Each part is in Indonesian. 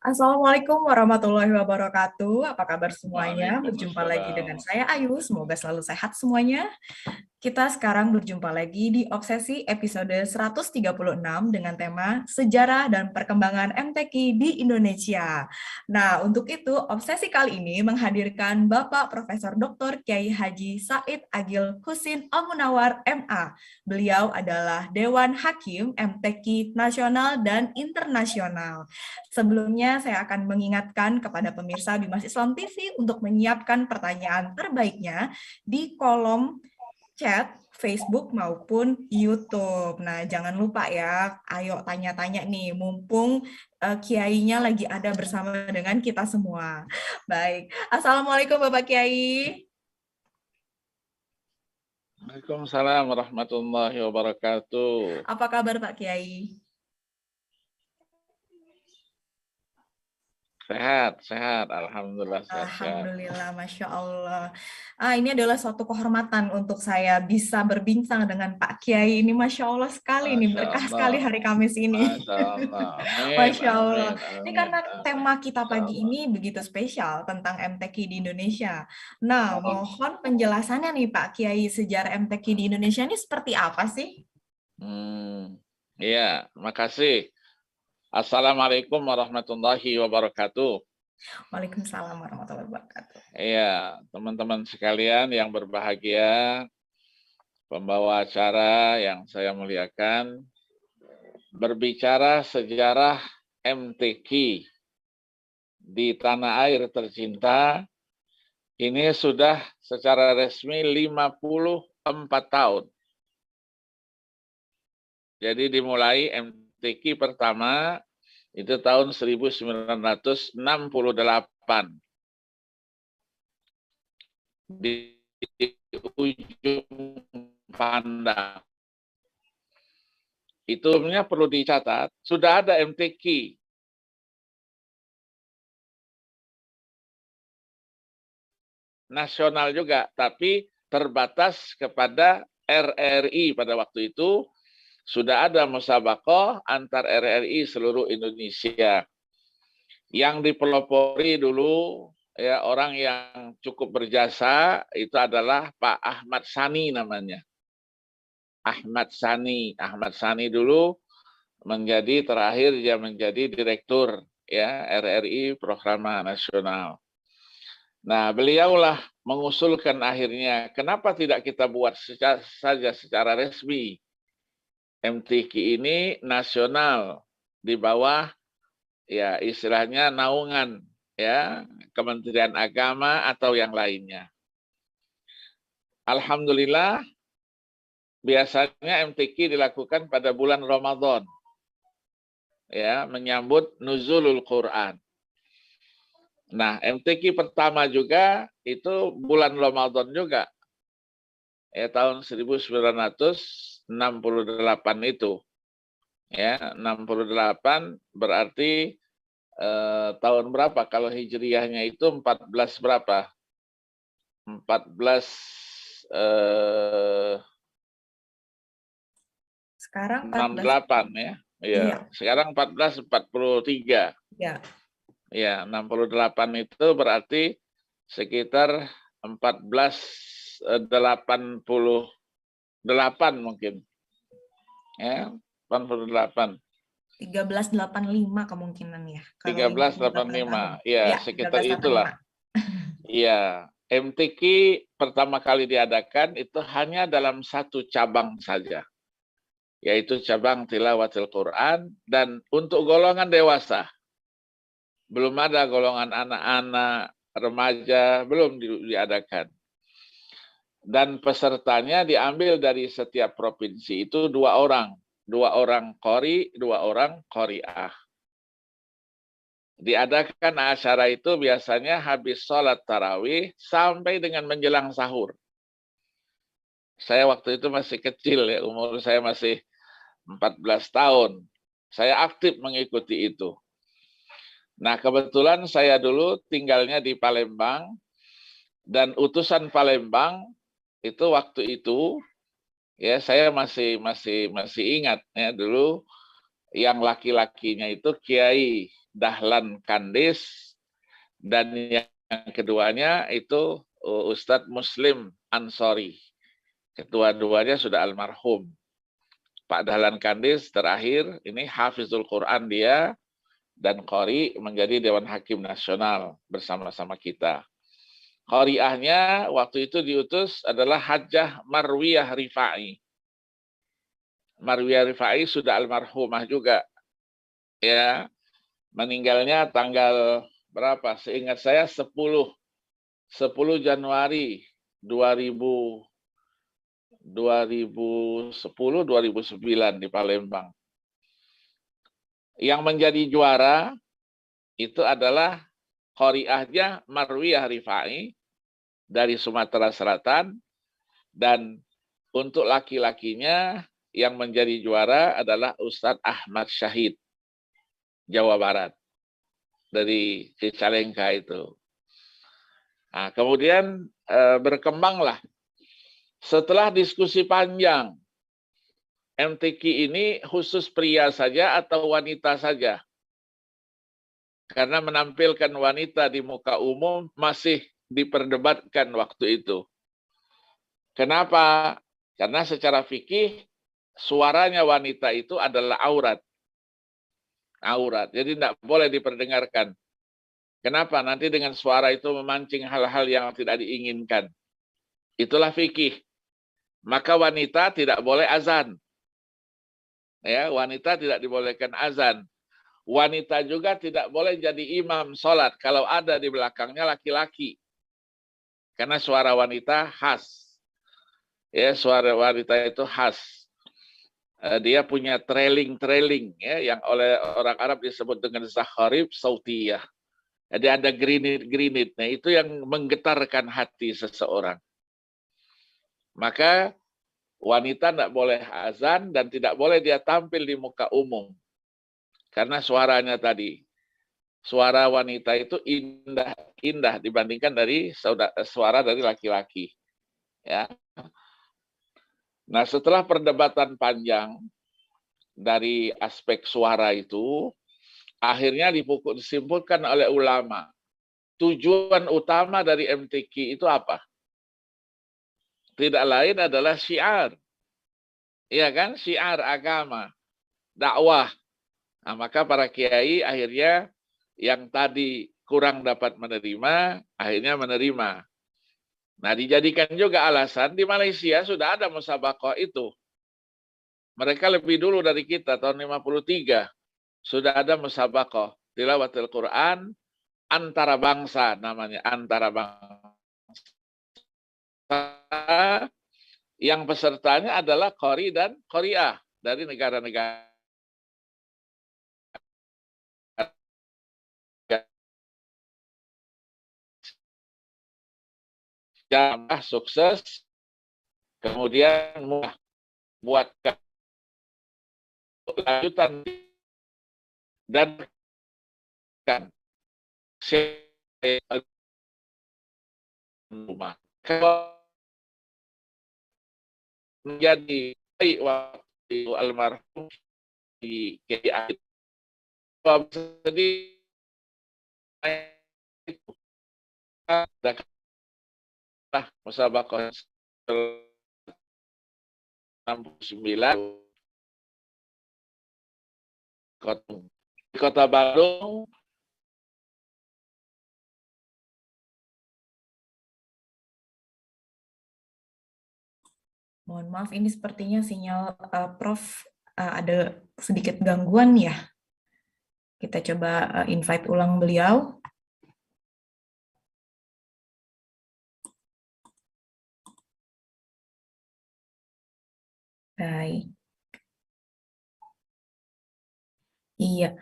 Assalamualaikum warahmatullahi wabarakatuh. Apa kabar semuanya? Berjumpa lagi dengan Waalaikumsalam. saya Ayu. Semoga selalu sehat semuanya. Kita sekarang berjumpa lagi di Obsesi episode 136 dengan tema Sejarah dan Perkembangan MTQ di Indonesia. Nah, untuk itu Obsesi kali ini menghadirkan Bapak Profesor Dr. Kiai Haji Said Agil Husin Al-Munawar MA. Beliau adalah Dewan Hakim MTQ Nasional dan Internasional. Sebelumnya, saya akan mengingatkan kepada pemirsa Bimas Islam TV untuk menyiapkan pertanyaan terbaiknya di kolom chat Facebook maupun YouTube. Nah, jangan lupa ya, ayo tanya-tanya nih, mumpung kiainya lagi ada bersama dengan kita semua. Baik, Assalamualaikum Bapak Kiai. Waalaikumsalam warahmatullahi wabarakatuh. Apa kabar Pak Kiai? Sehat, sehat. Alhamdulillah sehat-sehat. Alhamdulillah, Masya Allah. Ini adalah suatu kehormatan untuk saya bisa berbincang dengan Pak Kiai. Ini Masya Allah sekali, ini Masya berkah sekali Allah. hari Kamis ini. Masya Allah. Amin, Masya Allah. amin, Ini amin, karena amin. tema kita Masya pagi Allah. ini begitu spesial tentang MTQ di Indonesia. Nah, mohon penjelasannya nih Pak Kiai, sejarah MTQ di Indonesia ini seperti apa sih? Iya, makasih. Assalamualaikum warahmatullahi wabarakatuh. Waalaikumsalam warahmatullahi wabarakatuh. Iya, teman-teman sekalian yang berbahagia, pembawa acara yang saya muliakan, berbicara sejarah MTQ di tanah air tercinta, ini sudah secara resmi 54 tahun. Jadi dimulai MTQ pertama itu tahun 1968 di ujung Pandang. Itu sebenarnya perlu dicatat, sudah ada MTQ nasional juga, tapi terbatas kepada RRI pada waktu itu. Sudah ada musabaqah antar RRI seluruh Indonesia. Yang dipelopori dulu ya orang yang cukup berjasa itu adalah Pak Ahmad Sani namanya. Ahmad Sani dulu menjadi terakhir dia menjadi direktur ya RRI Programa Nasional. Nah, beliaulah mengusulkan akhirnya kenapa tidak kita buat saja secara resmi MTQ ini nasional di bawah ya istilahnya naungan ya Kementerian Agama atau yang lainnya. Alhamdulillah biasanya MTQ dilakukan pada bulan Ramadan ya menyambut nuzulul Quran. Nah, MTQ pertama juga itu bulan Ramadan juga. Ya tahun 1968 itu. Ya, 68 berarti tahun berapa? Kalau hijriyahnya itu 14 berapa? 14 Sekarang 14. 68 ya. Iya, Iya, sekarang 1443. ya. Ya, 68 itu berarti sekitar 1488 mungkin. Ya, 88. 1385 kemungkinan ya, kalau ini penetapan tahun. 1385. Ya, Ya, sekitar itulah. 1385. Iya, MTQ pertama kali diadakan itu hanya dalam satu cabang saja, yaitu cabang tilawatil Quran dan untuk golongan dewasa. Belum ada golongan anak-anak, remaja, belum diadakan. Dan pesertanya diambil dari setiap provinsi itu 2 orang. 2 orang qori, 2 orang qori'ah. Diadakan acara itu biasanya habis sholat tarawih sampai dengan menjelang sahur. Saya waktu itu masih kecil ya, umur saya masih 14 tahun. Saya aktif mengikuti itu. Nah, kebetulan saya dulu tinggalnya di Palembang dan utusan Palembang itu waktu itu ya saya masih ingat ya dulu yang laki-lakinya itu kiai Dahlan Kandis, dan yang keduanya itu Ustadz Muslim Ansori. Kedua-duanya sudah almarhum. Pak Dahlan Kandis terakhir, ini Hafizul Quran dia, dan Qori menjadi Dewan Hakim Nasional bersama-sama kita. Qoriahnya waktu itu diutus adalah Hajjah Marwiyah Rifai. Marwiyah Rifai sudah almarhumah juga. Ya, meninggalnya tanggal berapa? Seingat saya 10 Januari 2010-2009 di Palembang. Yang menjadi juara itu adalah qoriahnya Marwiyah Rifai dari Sumatera Selatan, dan untuk laki-lakinya yang menjadi juara adalah Ustadz Ahmad Syahid, Jawa Barat, dari Cicalengka itu. Nah, kemudian berkembanglah setelah diskusi panjang, MTQ ini khusus pria saja atau wanita saja? Karena menampilkan wanita di muka umum masih diperdebatkan waktu itu. Kenapa? Karena secara fikih suaranya wanita itu adalah aurat. Aurat. Jadi tidak boleh diperdengarkan. Kenapa? Nanti dengan suara itu memancing hal-hal yang tidak diinginkan. Itulah fikih. Maka wanita tidak boleh azan. Ya, wanita tidak dibolehkan azan. Wanita juga tidak boleh jadi imam sholat kalau ada di belakangnya laki-laki. Karena suara wanita khas. Ya, suara wanita itu khas. Dia punya trailing ya, yang oleh orang Arab disebut dengan zakharif sautiyah. Jadi ada grinit. Nah, itu yang menggetarkan hati seseorang. Maka wanita tidak boleh azan dan tidak boleh dia tampil di muka umum. Karena suaranya tadi. Suara wanita itu indah dibandingkan dari suara dari laki-laki. Ya. Nah, setelah perdebatan panjang dari aspek suara itu, akhirnya disimpulkan oleh ulama. Tujuan utama dari MTQ itu apa? Tidak lain adalah syiar. Iya kan? Syiar agama, dakwah. Nah, maka para kiai akhirnya yang tadi kurang dapat menerima, akhirnya menerima. Nah, dijadikan juga alasan di Malaysia sudah ada musabaqah itu. Mereka lebih dulu dari kita, tahun 53. Sudah ada musabaqah tilawatil Quran antara bangsa, namanya antara bangsa. Yang pesertanya adalah qori dan qoriah dari negara-negara yang sukses, kemudian buat lanjutan dan kan rumah. Kalau menjadi baik waktu almarhum di KIA sedih itu dah musabaqah 69 di Kota Bandung. Mohon maaf, ini sepertinya sinyal Prof ada sedikit gangguan ya. Kita coba invite ulang beliau. Baik. Iya,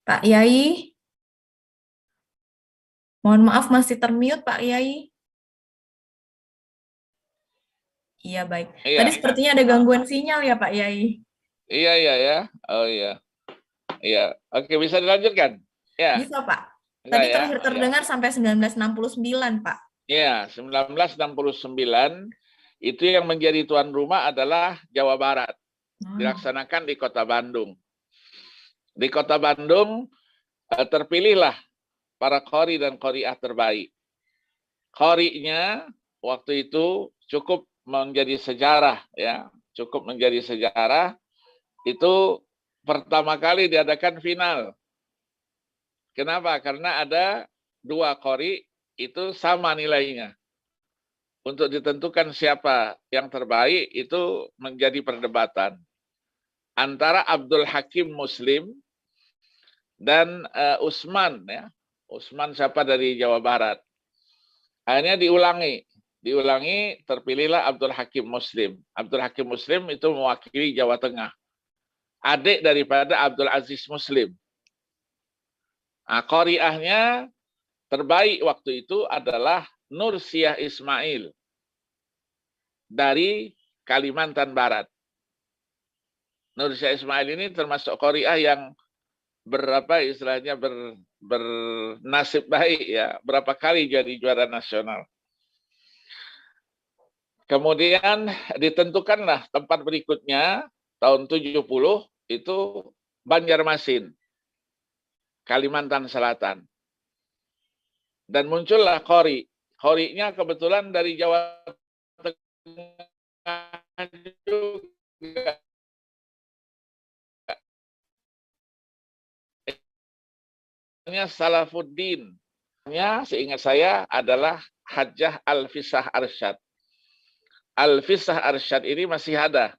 Pak Yai. Mohon maaf masih termute Pak Yai. Iya, baik. Iya. Tadi sepertinya ada gangguan sinyal ya Pak Yai. Iya ya. Oh iya. Iya. Oke, bisa dilanjutkan? Ya. Bisa Pak. Tadi terakhir terdengar sampai 1969 Pak. Iya, 1969 itu yang menjadi tuan rumah adalah Jawa Barat. Dilaksanakan di Kota Bandung. Di Kota Bandung terpilihlah para qori dan qoriah terbaik. Qorinya waktu itu cukup menjadi sejarah, ya, cukup menjadi sejarah. Itu pertama kali diadakan final. Kenapa? Karena ada 2 qori itu sama nilainya. Untuk ditentukan siapa yang terbaik itu menjadi perdebatan antara Abdul Hakim Muslim dan Usman, ya. Usman siapa dari Jawa Barat. Akhirnya diulangi, terpilihlah Abdul Hakim Muslim. Abdul Hakim Muslim itu mewakili Jawa Tengah. Adik daripada Abdul Aziz Muslim. Nah, qoriahnya terbaik waktu itu adalah Nursiah Ismail dari Kalimantan Barat. Nursiah Ismail ini termasuk qoriah yang istilahnya bernasib baik, ya, berapa kali jadi juara nasional. Kemudian ditentukanlah tempat berikutnya tahun 70 itu Banjarmasin, Kalimantan Selatan. Dan muncullah qori. Qorinya kebetulan dari Jawa Tengah juga. Salafuddin. Seingat saya adalah Hajjah Al-Fisah Arsyad. Al-Fisah Arsyad ini masih ada.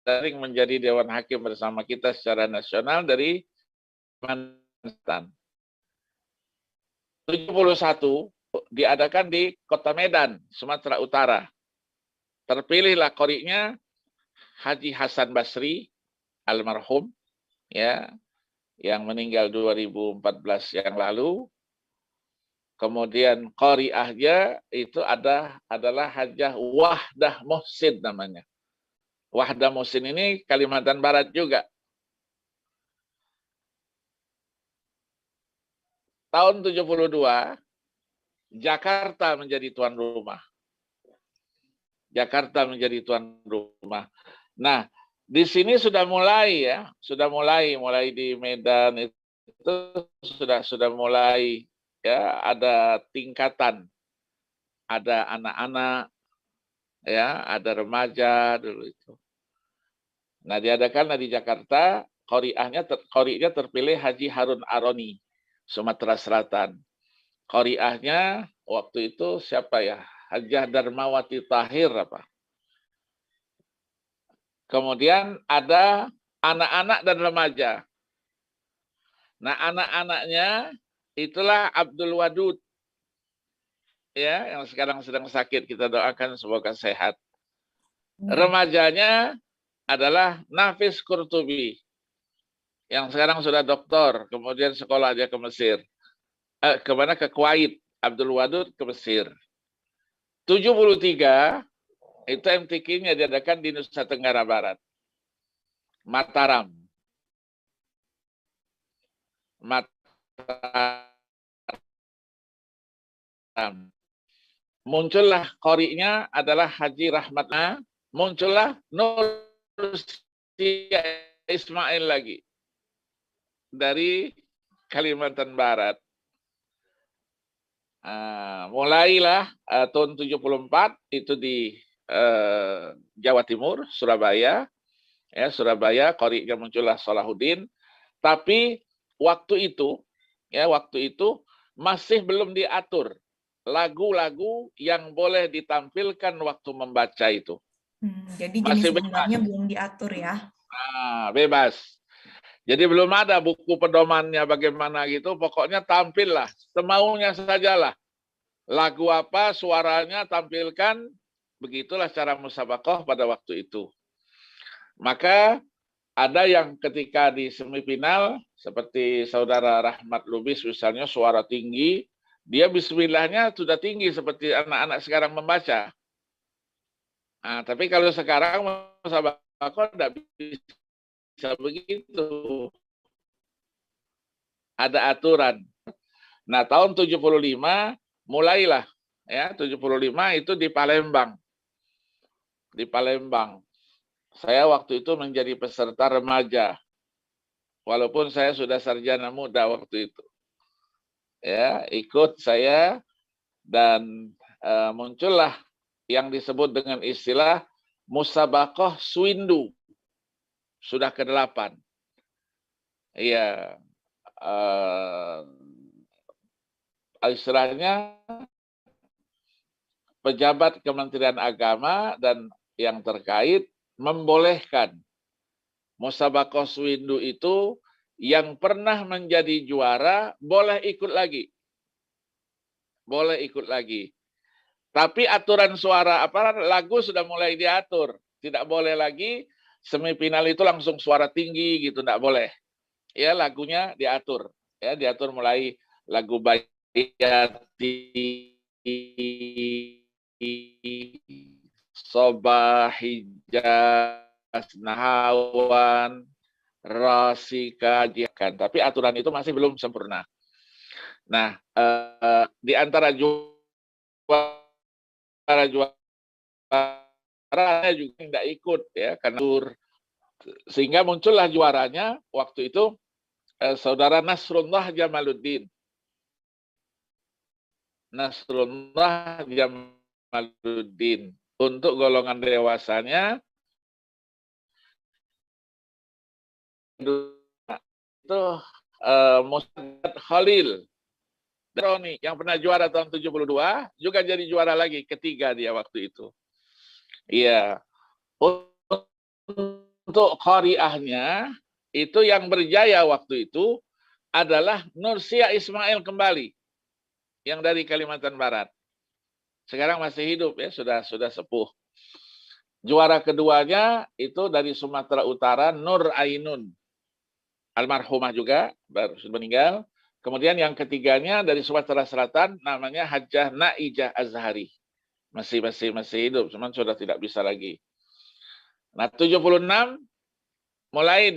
Sering menjadi Dewan Hakim bersama kita secara nasional dari Kalimantan. 71 diadakan di Kota Medan, Sumatera Utara. Terpilihlah qorinya Haji Hasan Basri, almarhum, ya, yang meninggal 2014 yang lalu. Kemudian qoriahnya itu adalah Hajjah Wahdah Muhsin namanya. Wahdah Muhsin ini Kalimantan Barat juga. Tahun 72, Jakarta menjadi tuan rumah. Jakarta menjadi tuan rumah. Nah, di sini sudah mulai, ya, mulai di Medan itu sudah mulai, ya, ada tingkatan, ada anak-anak, ya, ada remaja dulu itu. Nah, diadakan di Jakarta, qori'nya terpilih Haji Harun Aroni, Sumatera Selatan. Qori'ahnya waktu itu siapa, ya? Hajjah Darmawati Tahir apa? Kemudian ada anak-anak dan remaja. Nah, anak-anaknya itulah Abdul Wadud, ya, yang sekarang sedang sakit, kita doakan semoga sehat. Remajanya adalah Nafis Qurtubi, yang sekarang sudah doktor, kemudian sekolah aja ke Mesir. Kemana? Ke Kuwait. Abdul Wadud ke Mesir. 73 itu MTQ-nya diadakan di Nusa Tenggara Barat. Mataram. Muncullah qori'nya adalah Haji Rahmatna, muncullah Nursiah Ismail lagi dari Kalimantan Barat. Mulailah tahun 74 itu di Jawa Timur, Surabaya. Ya, Surabaya, qori'nya muncullah Salahuddin. Tapi waktu itu masih belum diatur lagu-lagu yang boleh ditampilkan waktu membaca itu. Jadi jenis sebenarnya belum diatur, ya? Bebas. Jadi belum ada buku pedomannya bagaimana gitu, pokoknya tampillah, semaunya sajalah. Lagu apa, suaranya tampilkan, begitulah cara musabaqah pada waktu itu. Maka ada yang ketika di semifinal, seperti saudara Rahmat Lubis misalnya, suara tinggi, dia bismillahnya sudah tinggi seperti anak-anak sekarang membaca. Tapi kalau sekarang musabaqah tidak bisa begitu. Ada aturan. Nah, tahun 75 mulailah, ya, 75 itu di Palembang. Di Palembang. Saya waktu itu menjadi peserta remaja, walaupun saya sudah sarjana muda waktu itu. Ya, ikut saya dan muncullah yang disebut dengan istilah musabaqah Swindu, sudah ke-8. Iya, istilahnya pejabat Kementerian Agama dan yang terkait membolehkan musabaqah Swindu itu yang pernah menjadi juara boleh ikut lagi. Boleh ikut lagi. Tapi aturan suara lagu sudah mulai diatur. Tidak boleh lagi semifinal itu langsung suara tinggi gitu, tidak boleh. Ya, lagunya diatur. Ya, diatur mulai lagu Bayati, Sobah, Hijaz, Nahawan, Rasika, Jihakan. Tapi aturan itu masih belum sempurna. Nah, di antara juaranya juga tidak ikut ya, karena sehingga muncullah juaranya waktu itu saudara Nasrullah Jamaluddin. Nasrullah Jamaluddin. Untuk golongan dewasanya itu Mustad Khalil Roni yang pernah juara tahun 72 juga jadi juara lagi, ketiga dia waktu itu. Iya. Untuk qariahnya itu yang berjaya waktu itu adalah Nursia Ismail kembali yang dari Kalimantan Barat. Sekarang masih hidup ya, sudah sepuh. Juara keduanya itu dari Sumatera Utara, Nur Ainun. Almarhumah juga, baru sudah meninggal. Kemudian yang ketiganya dari Sumatera Selatan, namanya Hajjah Naijah Azhari. Masih hidup, cuman sudah tidak bisa lagi. Nah, 76 mulai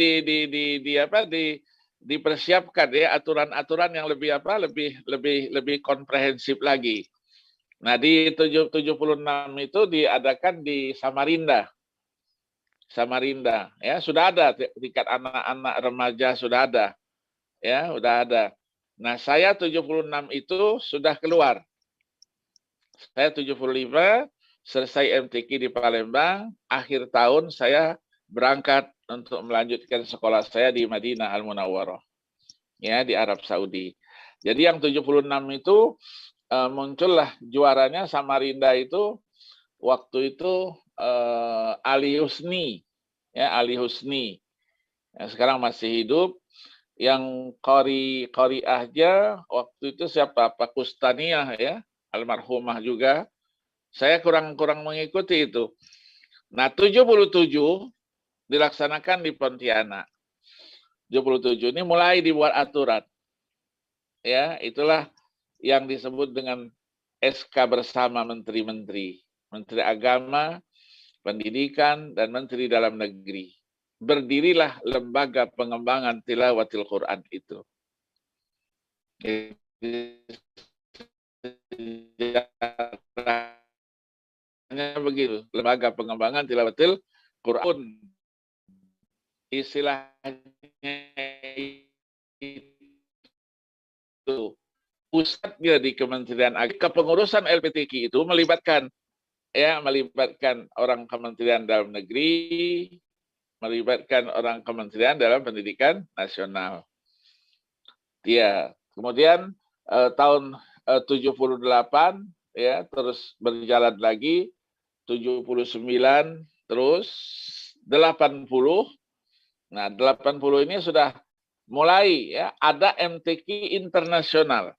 dipersiapkan ya aturan-aturan yang lebih komprehensif lagi. Nah, di 76 itu diadakan di Samarinda. Samarinda ya, sudah ada tingkat anak-anak remaja, sudah ada. Ya, sudah ada. Nah, saya 76 itu sudah keluar. Saya 75 selesai MTQ di Palembang, akhir tahun saya berangkat untuk melanjutkan sekolah saya di Madinah Al-Munawwarah. Ya, di Arab Saudi. Jadi yang 76 itu muncullah juaranya Samarinda itu waktu itu Ali Husni. Ya, Ali Husni. Ya, sekarang masih hidup. Yang qariahnya waktu itu siapa? Pak Kustaniyah ya, almarhumah juga. Saya kurang mengikuti itu. Nah, 77 dilaksanakan di Pontianak. 77 ini mulai dibuat aturan. Ya, itulah yang disebut dengan SK bersama menteri-menteri, Menteri Agama, Pendidikan, dan Menteri Dalam Negeri. Berdirilah lembaga pengembangan tilawatil Quran itu. Hanya begitu, lembaga pengembangan tilawatil Quran. Istilahnya itu pusatnya di Kementerian Agama. Kepengurusan LPTQ itu melibatkan orang Kementerian Dalam Negeri, melibatkan orang Kementerian dalam Pendidikan Nasional. Ya, kemudian tahun 78 ya, terus berjalan lagi 79, terus 80. Nah, 80 ini sudah mulai ya ada MTQ internasional.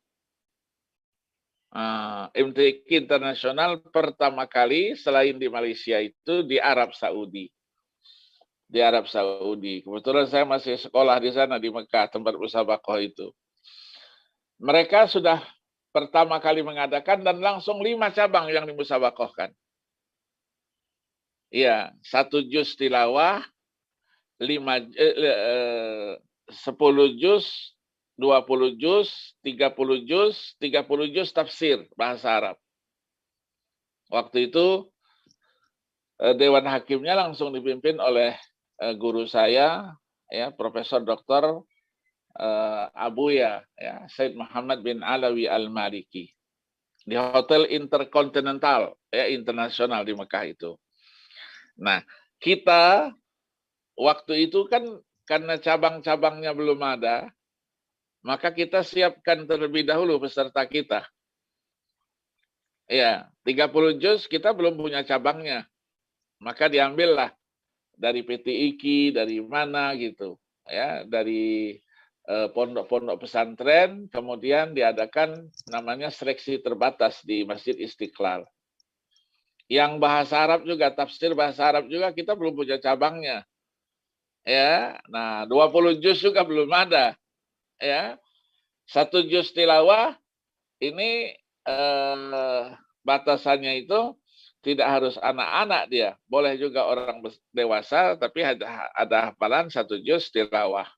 MTQ internasional pertama kali selain di Malaysia itu di Arab Saudi. Di Arab Saudi. Kebetulan saya masih sekolah di sana di Mekah, tempat musabaqah itu. Mereka sudah pertama kali mengadakan dan langsung 5 cabang yang dimusabaqahkan. Iya, 1 juz tilawah, 10 juz, 20 juz, 30 juz, 30 juz tafsir bahasa Arab. Waktu itu Dewan Hakimnya langsung dipimpin oleh guru saya, ya, Profesor Dr. Abuya, ya, Said Muhammad bin Alawi Al-Maliki di Hotel Intercontinental, ya, internasional di Mekah itu. Nah, kita waktu itu kan karena cabang-cabangnya belum ada, maka kita siapkan terlebih dahulu peserta kita. Ya, 30 juz kita belum punya cabangnya. Maka diambillah dari PT IKI, dari mana gitu. Ya, dari pondok-pondok pesantren, kemudian diadakan namanya seleksi terbatas di Masjid Istiqlal. Yang bahasa Arab juga, tafsir bahasa Arab juga kita belum punya cabangnya. Ya, nah 20 juz juga belum ada. Ya, 1 juz tilawah ini batasannya itu tidak harus anak-anak dia, boleh juga orang dewasa, tapi ada hafalan 1 juz tilawah.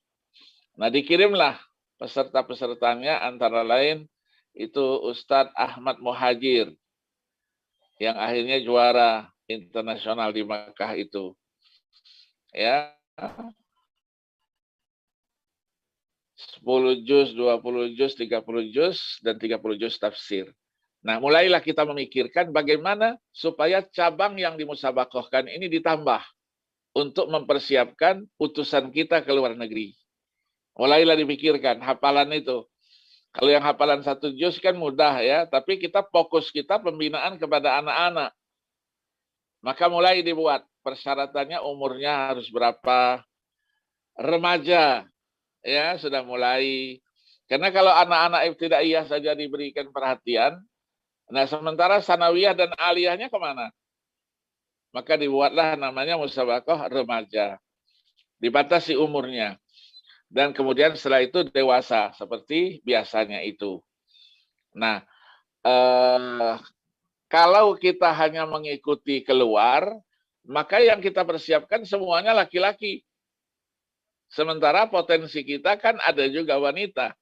Nah, dikirimlah peserta-pesertanya antara lain itu Ustadz Ahmad Muhajir yang akhirnya juara internasional di Makkah itu. Ya, 10 juz, 20 juz, 30 juz, dan 30 juz tafsir. Nah, mulailah kita memikirkan bagaimana supaya cabang yang dimusabakohkan ini ditambah untuk mempersiapkan utusan kita ke luar negeri. Mulailah dipikirkan hafalan itu. Kalau yang hafalan 1 juz kan mudah ya, tapi kita fokus kita pembinaan kepada anak-anak. Maka mulai dibuat persyaratannya umurnya harus berapa, remaja ya sudah mulai. Karena kalau anak-anak ibtidaiyah saja diberikan perhatian, nah sementara sanawiyah dan aliyahnya kemana? Maka dibuatlah namanya musabakoh remaja. Dibatasi umurnya. Dan kemudian setelah itu dewasa, seperti biasanya itu. Nah, kalau kita hanya mengikuti keluar, maka yang kita persiapkan semuanya laki-laki. Sementara potensi kita kan ada juga wanita.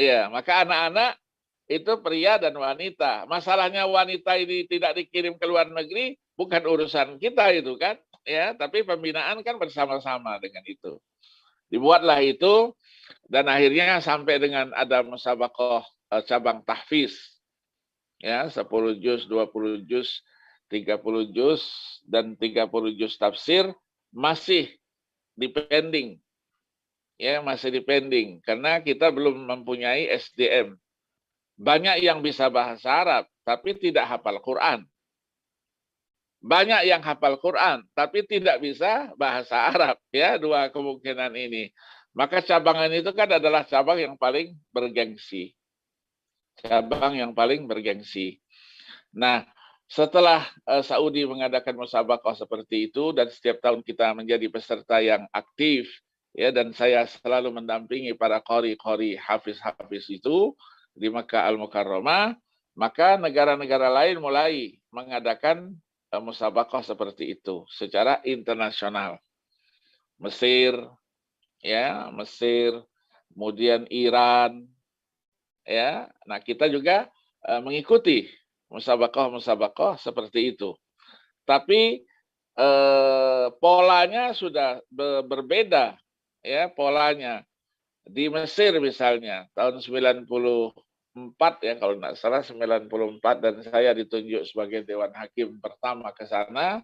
Iya, maka anak-anak itu pria dan wanita. Masalahnya wanita ini tidak dikirim ke luar negeri, bukan urusan kita itu kan. Ya, tapi pembinaan kan bersama-sama dengan itu. Dibuatlah itu, dan akhirnya sampai dengan ada musabakoh cabang tahfiz. Ya, 10 juz, 20 juz, 30 juz, dan 30 juz tafsir masih dipending. Ya, masih dipending karena kita belum mempunyai SDM. Banyak yang bisa bahasa Arab tapi tidak hafal Quran. Banyak yang hafal Quran tapi tidak bisa bahasa Arab, ya, dua kemungkinan ini. Maka cabangan itu kan adalah cabang yang paling bergengsi. Cabang yang paling bergengsi. Nah, setelah Saudi mengadakan musabakoh seperti itu dan setiap tahun kita menjadi peserta yang aktif, ya, dan saya selalu mendampingi para qori-qori hafiz-hafiz itu di Makkah Al-Mukarramah, maka negara-negara lain mulai mengadakan musabakoh seperti itu secara internasional. Mesir, ya, Mesir, kemudian Iran, ya. Nah, kita juga mengikuti musabakoh seperti itu. Tapi polanya sudah berbeda, ya, polanya. Di Mesir misalnya tahun 94 ya kalau tidak salah 94, dan saya ditunjuk sebagai Dewan Hakim pertama ke sana.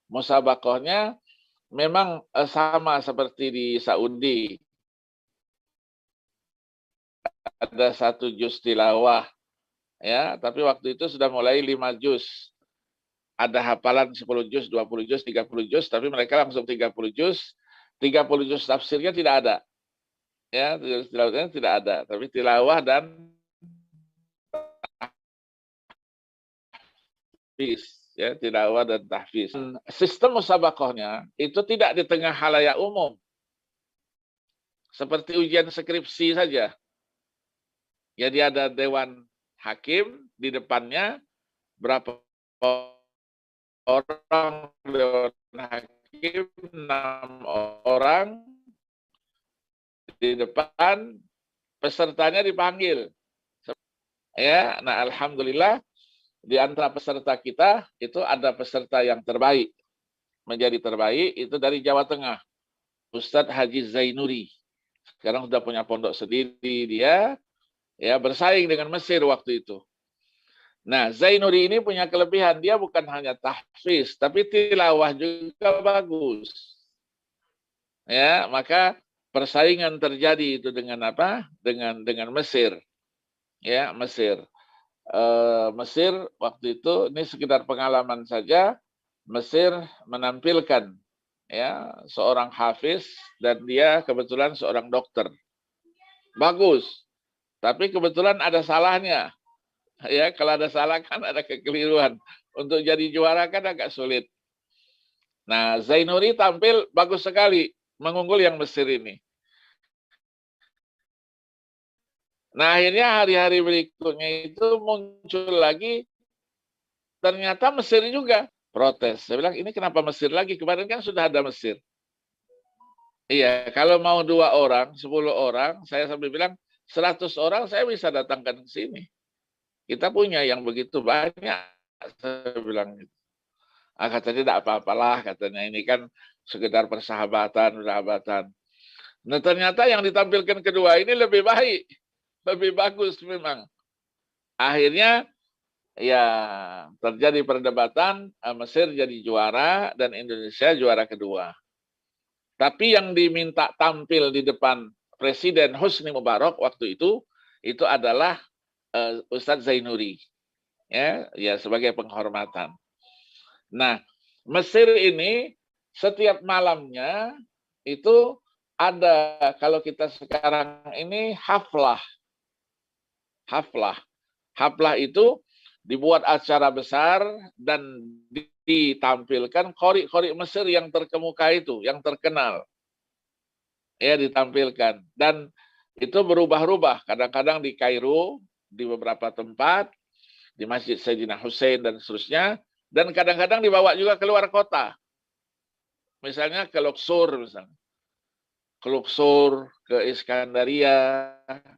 Musabakohnya memang sama seperti di Saudi. Ada 1 juz tilawah, ya, tapi waktu itu sudah mulai 5 juz. Ada hafalan 10 juz, 20 juz, 30 juz, tapi mereka langsung 30 juz. 30 juz tafsirnya tidak ada. Ya, tilawahnya tidak ada, tapi tilawah dan tahfiz, ya, tilawah dan tahfiz. Sistem musabakohnya itu tidak di tengah halayak umum. Seperti ujian skripsi saja. Jadi ada dewan hakim di depannya, berapa orang dewan hakim, 6 orang di depan, pesertanya dipanggil. Ya, nah alhamdulillah di antara peserta kita itu ada peserta yang terbaik, menjadi terbaik itu dari Jawa Tengah, Ustadz Haji Zainuri. Sekarang sudah punya pondok sendiri dia, ya bersaing dengan Mesir waktu itu. Nah, Zainuri ini punya kelebihan, dia bukan hanya tahfiz, tapi tilawah juga bagus. Ya, maka persaingan terjadi itu dengan apa? Dengan Mesir. Ya, Mesir. Mesir waktu itu, ini sekedar pengalaman saja, Mesir menampilkan ya seorang hafiz dan dia kebetulan seorang dokter. Bagus. Tapi kebetulan ada salahnya. Ya, kalau ada salah kan ada kekeliruan. Untuk jadi juara kan agak sulit. Nah, Zainuri tampil bagus sekali, mengunggul yang Mesir ini. Nah, akhirnya hari-hari berikutnya itu muncul lagi, ternyata Mesir juga protes. Saya bilang, ini kenapa Mesir lagi? Kemarin kan sudah ada Mesir. Iya, kalau mau 2 orang, 10 orang, saya sampai bilang 100 orang saya bisa datangkan ke sini. Kita punya yang begitu banyak, saya bilang gitu. Katanya tidak apa-apalah, katanya ini kan sekedar persahabatan, sahabatan. Nah, ternyata yang ditampilkan kedua ini lebih baik, lebih bagus memang. Akhirnya ya terjadi perdebatan, Mesir jadi juara dan Indonesia juara kedua. Tapi yang diminta tampil di depan Presiden Husni Mubarak waktu itu adalah Ustadz Zainuri, ya sebagai penghormatan. Nah, Mesir ini setiap malamnya itu ada, kalau kita sekarang ini haflah. Haflah itu dibuat acara besar dan ditampilkan qori-qori Mesir yang terkemuka itu, yang terkenal. Ya, ditampilkan. Dan itu berubah-ubah. Kadang-kadang di Kairo, di beberapa tempat, di Masjid Sayyidina Hussein dan seterusnya. Dan kadang-kadang dibawa juga keluar kota. Misalnya ke Luxor, misalnya. Ke Luxor, ke Iskandaria,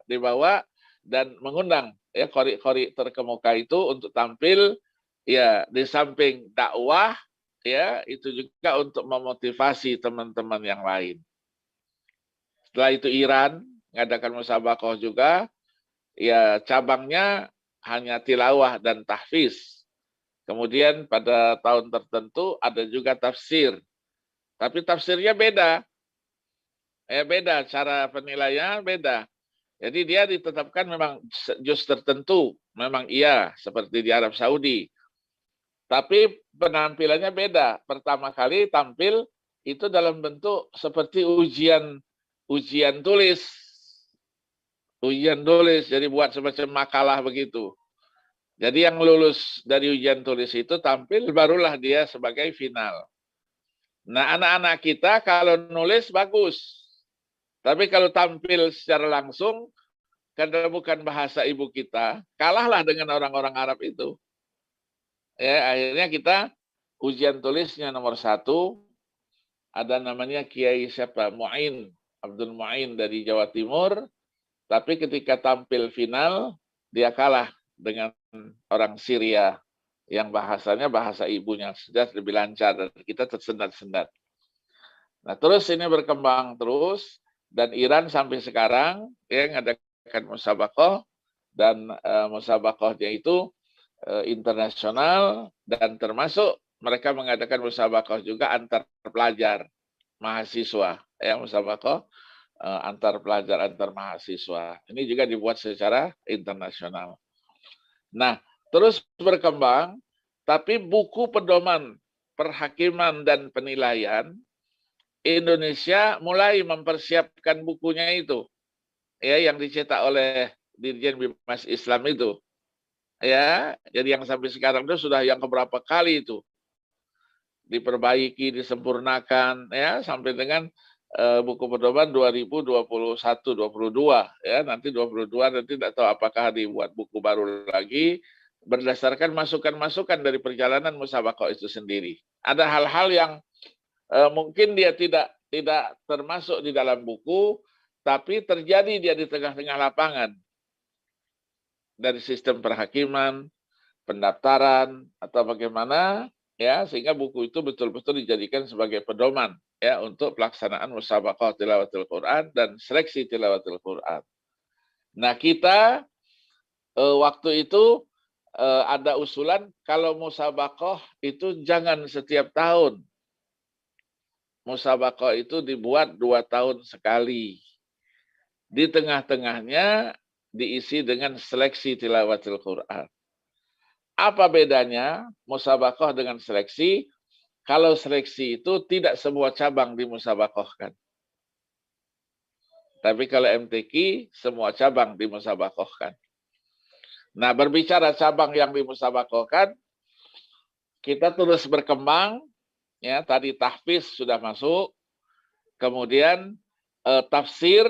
dibawa dan mengundang ya qori-qori terkemuka itu untuk tampil, ya di samping dakwah, ya itu juga untuk memotivasi teman-teman yang lain. Setelah itu Iran mengadakan musabaqah juga, ya cabangnya hanya tilawah dan tahfiz. Kemudian pada tahun tertentu ada juga tafsir. Tapi tafsirnya beda. Beda, cara penilaiannya beda. Jadi dia ditetapkan memang juz tertentu. Memang iya, seperti di Arab Saudi. Tapi penampilannya beda. Pertama kali tampil itu dalam bentuk seperti ujian tulis. Ujian tulis, jadi buat semacam makalah begitu. Jadi yang lulus dari ujian tulis itu tampil, barulah dia sebagai final. Nah, anak-anak kita kalau nulis bagus. Tapi kalau tampil secara langsung, karena bukan bahasa ibu kita, kalahlah dengan orang-orang Arab itu. Ya, akhirnya kita ujian tulisnya nomor 1, ada namanya Kiai siapa? Mu'in, Abdul Mu'in dari Jawa Timur. Tapi ketika tampil final, dia kalah dengan orang Syria yang bahasanya bahasa ibunya, sudah lebih lancar dan kita tersendat-sendat. Nah, terus ini berkembang terus dan Iran sampai sekarang ya mengadakan musabaqah dan musabaqahnya itu internasional dan termasuk mereka mengadakan musabaqah juga antar pelajar mahasiswa ya, musabaqah antar pelajar antar mahasiswa. Ini juga dibuat secara internasional. Nah, terus berkembang, tapi buku pedoman perhakiman dan penilaian Indonesia mulai mempersiapkan bukunya itu, ya yang dicetak oleh Dirjen Bimas Islam itu, ya. Jadi yang sampai sekarang itu sudah yang keberapa kali itu diperbaiki, disempurnakan, ya sampai dengan buku pedoman 2021-22 ya, nanti 22 nanti tidak tahu apakah dibuat buku baru lagi berdasarkan masukan-masukan dari perjalanan musabaqah itu sendiri. Ada hal-hal yang mungkin dia tidak termasuk di dalam buku, tapi terjadi dia di tengah-tengah lapangan dari sistem perhakiman, pendaftaran atau bagaimana, ya, sehingga buku itu betul-betul dijadikan sebagai pedoman ya untuk pelaksanaan musabaqah tilawatil Quran dan seleksi tilawatil Quran. Nah, kita waktu itu ada usulan kalau musabaqah itu jangan setiap tahun. Musabaqah itu dibuat 2 tahun sekali. Di tengah-tengahnya diisi dengan seleksi tilawatil Quran. Apa bedanya musabaqah dengan seleksi? Kalau seleksi itu tidak semua cabang dimusabaqahkan. Tapi kalau MTQ semua cabang dimusabaqahkan. Nah, berbicara cabang yang dimusabaqahkan, kita terus berkembang. Ya, tadi tahfiz sudah masuk. Kemudian tafsir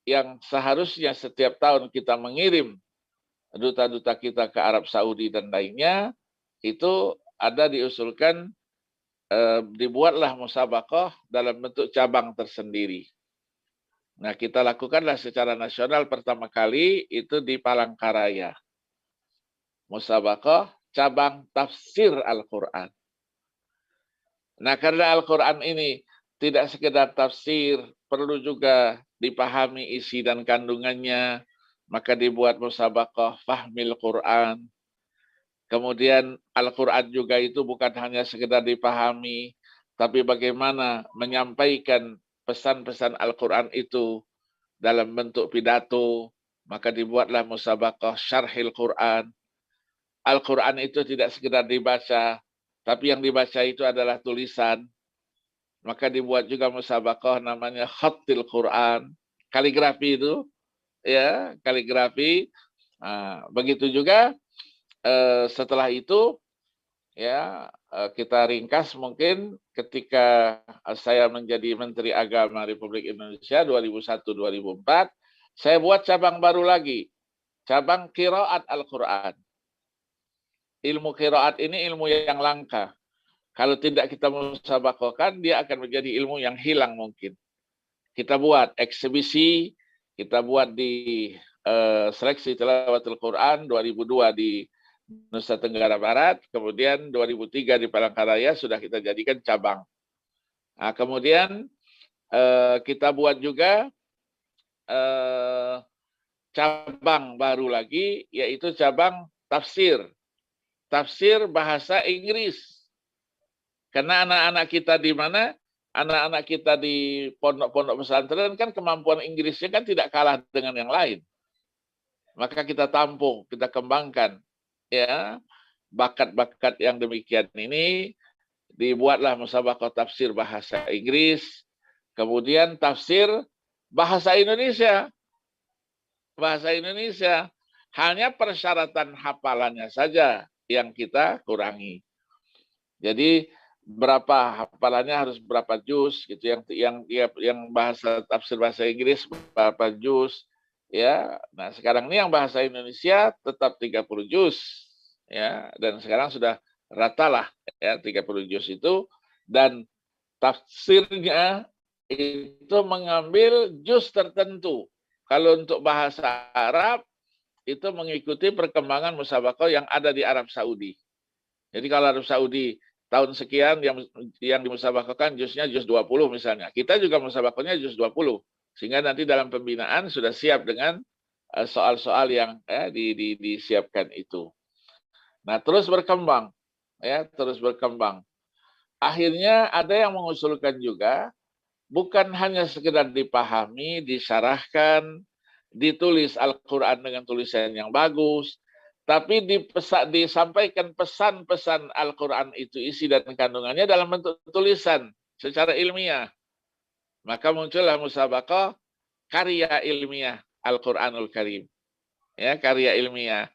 yang seharusnya setiap tahun kita mengirim duta-duta kita ke Arab Saudi dan lainnya, itu ada diusulkan dibuatlah musabaqah dalam bentuk cabang tersendiri. Nah, kita lakukanlah secara nasional pertama kali itu di Palangkaraya. Musabaqah cabang tafsir Al-Quran. Nah, karena Al-Quran ini tidak sekedar tafsir, perlu juga dipahami isi dan kandungannya, maka dibuat musabaqah fahmil Quran. Kemudian Al-Quran juga itu bukan hanya sekedar dipahami, tapi bagaimana menyampaikan pesan-pesan Al-Quran itu dalam bentuk pidato, maka dibuatlah musabaqah syarhil Quran. Al-Quran itu tidak sekedar dibaca, tapi yang dibaca itu adalah tulisan. Maka dibuat juga musabaqah namanya khattil Quran, kaligrafi itu, ya, kaligrafi. Nah, begitu juga setelah itu, ya, kita ringkas mungkin ketika saya menjadi Menteri Agama Republik Indonesia 2001-2004, saya buat cabang baru lagi, cabang qiraat Al-Quran. Ilmu qiraat ini ilmu yang langka. Kalau tidak kita musabaqahkan, dia akan menjadi ilmu yang hilang mungkin. Kita buat eksibisi, kita buat di seleksi tilawatul Quran 2002 di Nusa Tenggara Barat, kemudian 2003 di Palangkaraya sudah kita jadikan cabang. Nah, kemudian kita buat juga cabang baru lagi, yaitu cabang tafsir. Tafsir bahasa Inggris. Karena anak-anak kita di mana? Anak-anak kita di pondok-pondok pesantren kan kemampuan Inggrisnya kan tidak kalah dengan yang lain. Maka kita tampung, kita kembangkan, ya, bakat-bakat yang demikian ini. Dibuatlah musabaqah tafsir bahasa Inggris, kemudian tafsir bahasa Indonesia. Bahasa Indonesia, hanya persyaratan hafalannya saja yang kita kurangi. Jadi berapa hafalannya harus berapa juz gitu, yang bahasa tafsir bahasa Inggris berapa juz, ya. Nah, sekarang ini yang bahasa Indonesia tetap 30 juz, ya, dan sekarang sudah ratalah ya 30 juz itu, dan tafsirnya itu mengambil juz tertentu. Kalau untuk bahasa Arab itu mengikuti perkembangan musabaqah yang ada di Arab Saudi. Jadi kalau Arab Saudi tahun sekian yang dimusabaqahkan juznya juz 20 misalnya. Kita juga musabaqahnya juz 20. Sehingga nanti dalam pembinaan sudah siap dengan soal-soal yang disiapkan itu. Nah, terus berkembang, ya, terus berkembang. Akhirnya ada yang mengusulkan juga, bukan hanya sekedar dipahami, disyarahkan, ditulis Al-Quran dengan tulisan yang bagus, tapi disampaikan pesan-pesan Al-Quran itu, isi dan kandungannya dalam bentuk tulisan secara ilmiah. Maka muncullah musabaqah karya ilmiah Al-Quranul Karim. Ya, karya ilmiah.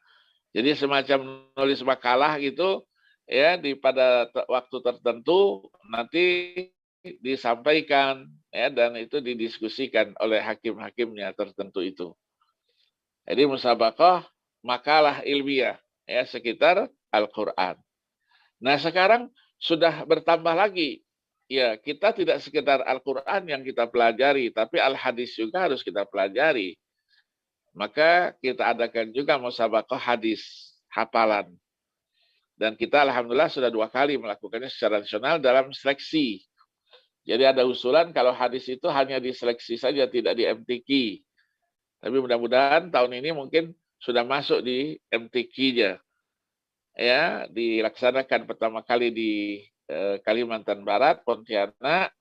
Jadi semacam nulis makalah gitu, ya, pada waktu tertentu nanti disampaikan, ya, dan itu didiskusikan oleh hakim-hakimnya tertentu itu. Jadi musabaqah makalah ilmiah, ya, sekitar Al-Quran. Nah, sekarang sudah bertambah lagi. Ya, kita tidak sekedar Al-Quran yang kita pelajari, tapi Al-Hadis juga harus kita pelajari. Maka kita adakan juga musabaqah hadis, hafalan. Dan kita alhamdulillah sudah 2 kali melakukannya secara nasional dalam seleksi. Jadi ada usulan kalau hadis itu hanya diseleksi saja, tidak di MTQ. Tapi mudah-mudahan tahun ini mungkin sudah masuk di MTQ-nya. Ya, dilaksanakan pertama kali di Kalimantan Barat, Pontianak,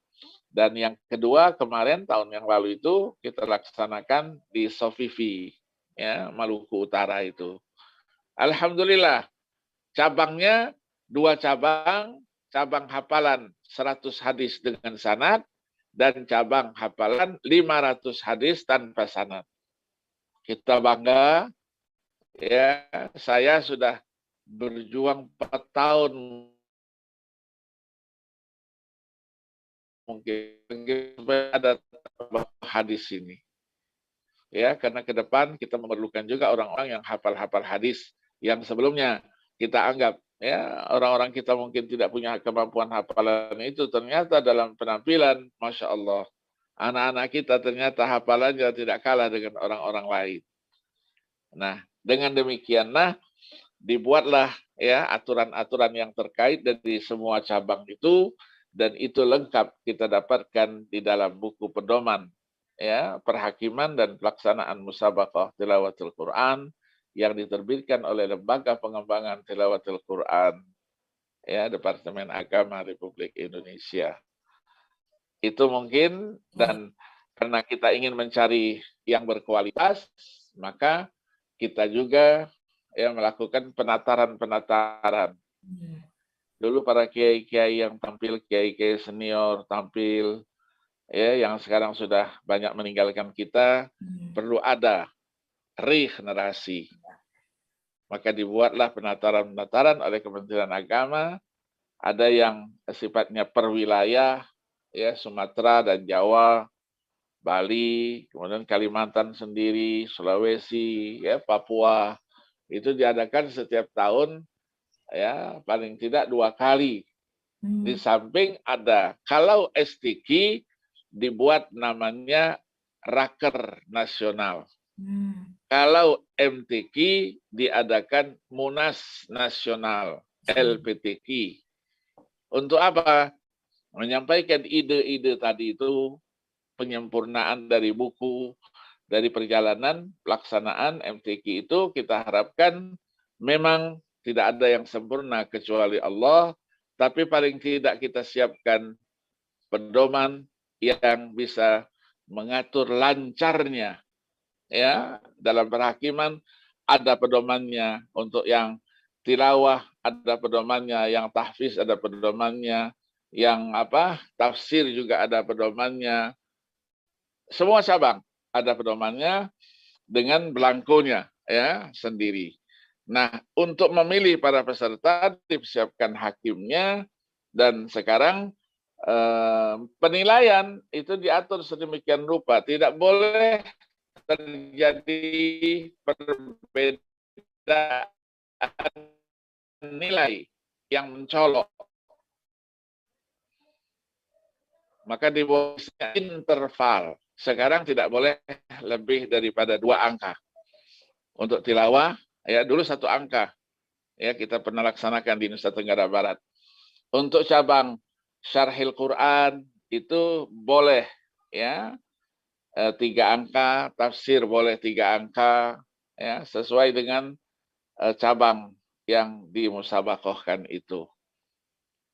dan yang kedua kemarin tahun yang lalu itu kita laksanakan di Sofifi, ya, Maluku Utara itu. Alhamdulillah, cabangnya 2 cabang, cabang hafalan 100 hadis dengan sanad, dan cabang hafalan 500 hadis tanpa sanad. Kita bangga, ya, saya sudah berjuang 4 tahun mungkin supaya ada hadis ini. Ya, karena ke depan kita memerlukan juga orang-orang yang hafal-hafal hadis yang sebelumnya kita anggap ya orang-orang kita mungkin tidak punya kemampuan hafalan itu, ternyata dalam penampilan Masya Allah anak-anak kita ternyata hafalannya tidak kalah dengan orang-orang lain. Nah, dengan demikianlah dibuatlah ya aturan-aturan yang terkait dari semua cabang itu, dan itu lengkap kita dapatkan di dalam buku pedoman ya perhakiman dan pelaksanaan musabaqah tilawatul Quran yang diterbitkan oleh Lembaga Pengembangan Tilawatul Quran ya Departemen Agama Republik Indonesia. Itu mungkin, dan karena kita ingin mencari yang berkualitas, maka kita juga ya melakukan penataran. Dulu para kiai-kiai yang tampil, kiai-kiai senior tampil, ya yang sekarang sudah banyak meninggalkan kita, perlu ada regenerasi. Maka dibuatlah penataran-penataran oleh Kementerian Agama, ada yang sifatnya per wilayah, ya Sumatera dan Jawa, Bali, kemudian Kalimantan sendiri, Sulawesi, ya Papua, itu diadakan setiap tahun, ya paling tidak 2 kali. Di samping ada, kalau STQ dibuat namanya Raker Nasional. Kalau MTQ diadakan Munas Nasional, LPTQ. Untuk apa? Menyampaikan ide-ide tadi itu, penyempurnaan dari buku, dari perjalanan pelaksanaan MTQ itu kita harapkan memang tidak ada yang sempurna kecuali Allah, tapi paling tidak kita siapkan pedoman yang bisa mengatur lancarnya. Ya, dalam perhakiman ada pedomannya, untuk yang tilawah ada pedomannya, yang tahfiz ada pedomannya, yang tafsir juga ada pedomannya. Semua cabang ada pedomannya dengan belangkonya ya sendiri. Nah, untuk memilih para peserta disiapkan hakimnya, dan sekarang penilaian itu diatur sedemikian rupa, tidak boleh terjadi perbedaan nilai yang mencolok. Maka dibuatnya interval. Sekarang tidak boleh lebih daripada 2 angka. Untuk tilawah, ya dulu 1 angka. Ya, kita pernah laksanakan di Nusa Tenggara Barat. Untuk cabang Syarhil Quran itu boleh ya 3 angka, tafsir boleh 3 angka, ya sesuai dengan cabang yang dimusabaqahkan itu.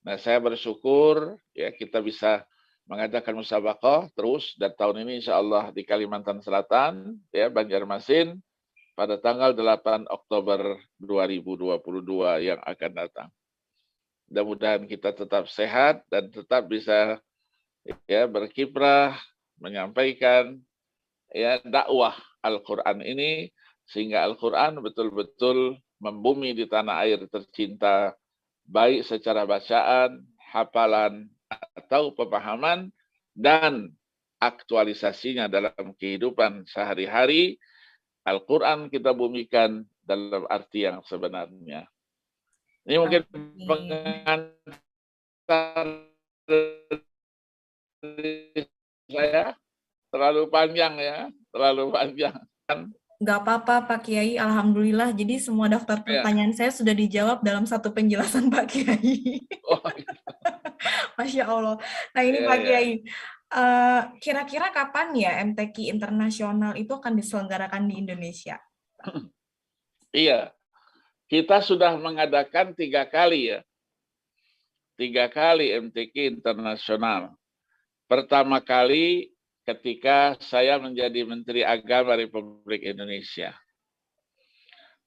Nah, saya bersyukur ya kita bisa mengadakan musabaqah terus, dan tahun ini insya Allah di Kalimantan Selatan, ya Banjarmasin, pada tanggal 8 Oktober 2022 yang akan datang. Mudah-mudahan kita tetap sehat dan tetap bisa ya berkiprah menyampaikan ya dakwah Al-Qur'an ini, sehingga Al-Qur'an betul-betul membumi di tanah air tercinta, baik secara bacaan, hafalan, atau pemahaman, dan aktualisasinya dalam kehidupan sehari-hari. Al-Qur'an kita bumikan dalam arti yang sebenarnya. Ini mungkin pengantar saya, terlalu panjang ya, terlalu panjang. Nggak apa-apa Pak Kiai, Alhamdulillah. Jadi semua daftar Ya, pertanyaan saya sudah dijawab dalam satu penjelasan Pak Kiai. oh, Masya Allah. Nah ini ya, Pak ya. Kiai, kira-kira kapan ya MTQ internasional itu akan diselenggarakan di Indonesia? Iya, kita sudah mengadakan 3 kali ya, 3 kali MTQ internasional. Pertama kali ketika saya menjadi Menteri Agama Republik Indonesia.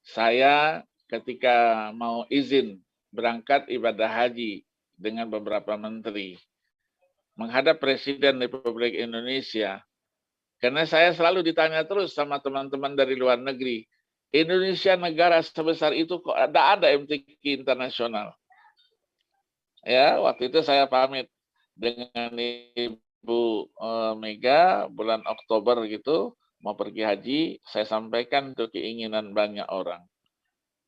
Saya ketika mau izin berangkat ibadah haji dengan beberapa menteri, menghadap Presiden Republik Indonesia, karena saya selalu ditanya terus sama teman-teman dari luar negeri, Indonesia negara sebesar itu kok ada MTQ internasional. Ya, waktu itu saya pamit dengan Ibu Mega bulan Oktober gitu, mau pergi haji, saya sampaikan itu keinginan banyak orang.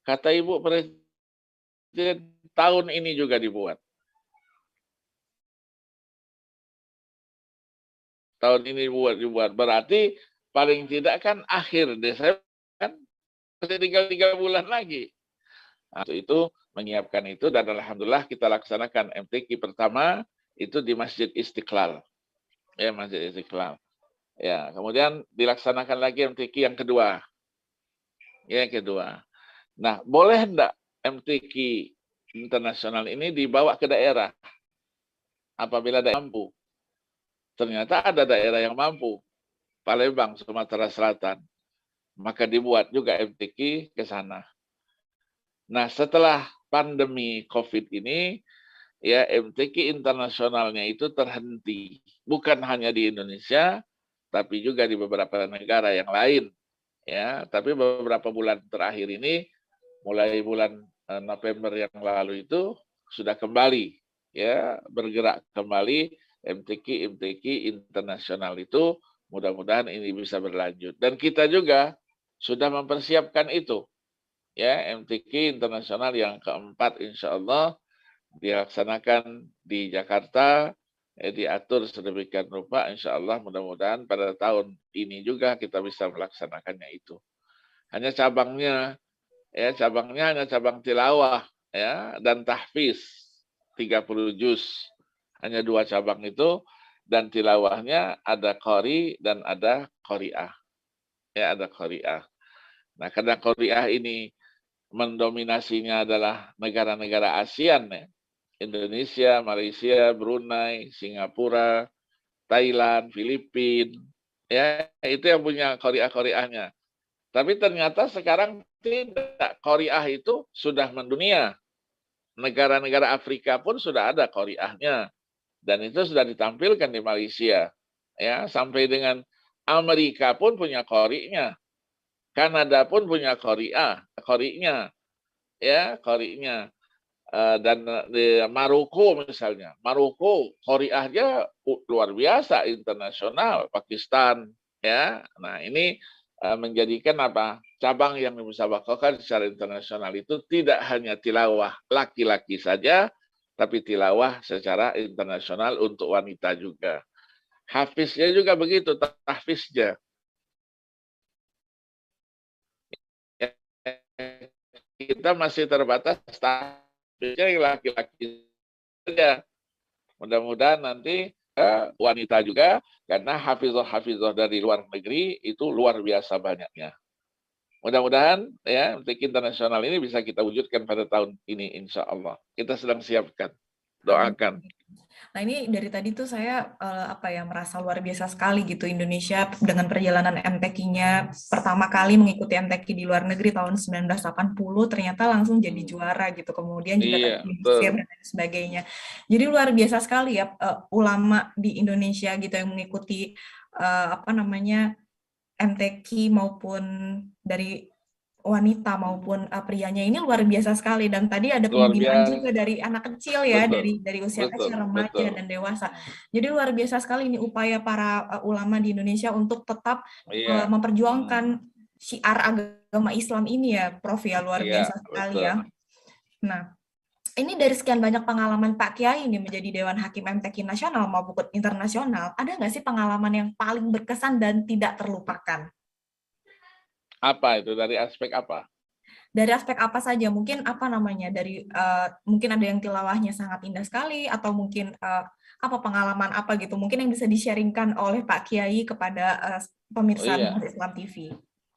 Kata Ibu Presiden, tahun ini juga dibuat. Tahun ini dibuat. Berarti paling tidak kan akhir Desember kan masih tinggal 3 bulan lagi. Nah, itu menyiapkan itu dan alhamdulillah kita laksanakan MTQ pertama itu di Masjid Istiqlal. Ya, Masjid Istiqlal. Ya, kemudian dilaksanakan lagi MTQ yang kedua. Ya, yang kedua. Nah, boleh enggak MTQ internasional ini dibawa ke daerah apabila daerah mampu? Ternyata ada daerah yang mampu. Palembang, Sumatera Selatan. Maka dibuat juga MTQ ke sana. Nah, setelah pandemi COVID ini, ya MTQ internasionalnya itu terhenti. Bukan hanya di Indonesia, tapi juga di beberapa negara yang lain. Ya, tapi beberapa bulan terakhir ini, mulai bulan November yang lalu itu sudah kembali, ya bergerak kembali MTQ internasional itu. Mudah-mudahan ini bisa berlanjut. Dan kita juga sudah mempersiapkan itu. Ya, MTQ internasional yang keempat insya Allah dilaksanakan di Jakarta, diatur sedemikian rupa, insya Allah mudah-mudahan pada tahun ini juga kita bisa melaksanakannya itu. Hanya cabangnya, ya cabangnya hanya cabang tilawah, ya dan tahfiz 30 juz, hanya 2 cabang itu, dan tilawahnya ada qori dan ada qori'ah, ya ada qori'ah. Nah karena qori'ah ini mendominasinya adalah negara-negara ASEAN ya, Indonesia, Malaysia, Brunei, Singapura, Thailand, Filipina, ya itu yang punya qori'ah-qori'ahnya. Tapi ternyata sekarang tidak, qori'ah itu sudah mendunia. Negara-negara Afrika pun sudah ada qori'ahnya dan itu sudah ditampilkan di Malaysia. Ya, sampai dengan Amerika pun punya qori'nya. Kanada pun punya qori'nya. Ya, qori'nya. Dan di Maroko misalnya, Maroko qori'ahnya luar biasa internasional, Pakistan ya. Nah, ini menjadikan apa? Cabang yang dimusabaqahkan secara internasional itu tidak hanya tilawah laki-laki saja, tapi tilawah secara internasional untuk wanita juga. Hafiznya juga begitu, tahfiznya. Kita masih terbatas tahfiznya yang laki-laki saja. Mudah-mudahan nanti wanita juga, karena hafizah dari luar negeri itu luar biasa banyaknya. Mudah-mudahan ya MTQ internasional ini bisa kita wujudkan pada tahun ini insya Allah. Kita sedang siapkan. Doakan. Nah ini dari tadi tuh saya merasa luar biasa sekali gitu Indonesia dengan perjalanan MTQ-nya pertama kali mengikuti MTQ di luar negeri tahun 1980 ternyata langsung jadi juara gitu. Kemudian juga Iya, dan sebagainya. Jadi luar biasa sekali ya ulama di Indonesia gitu yang mengikuti MTQ maupun dari wanita maupun prianya ini luar biasa sekali, dan tadi ada pembinaan juga dari anak kecil ya, betul, dari usia kecil, remaja dan dewasa. Jadi luar biasa sekali ini upaya para ulama di Indonesia untuk tetap memperjuangkan syiar agama Islam ini ya, Prof ya, luar biasa sekali ya. Nah, ini dari sekian banyak pengalaman Pak Kiai ini menjadi Dewan Hakim MTQ nasional maupun internasional, ada nggak sih pengalaman yang paling berkesan dan tidak terlupakan? Apa itu, dari aspek apa? Dari aspek apa saja? Mungkin apa namanya? Dari mungkin ada yang tilawahnya sangat indah sekali, atau mungkin apa pengalaman apa gitu? Mungkin yang bisa di-sharingkan oleh Pak Kiai kepada Oh pemirsa iya, Binus Islam TV.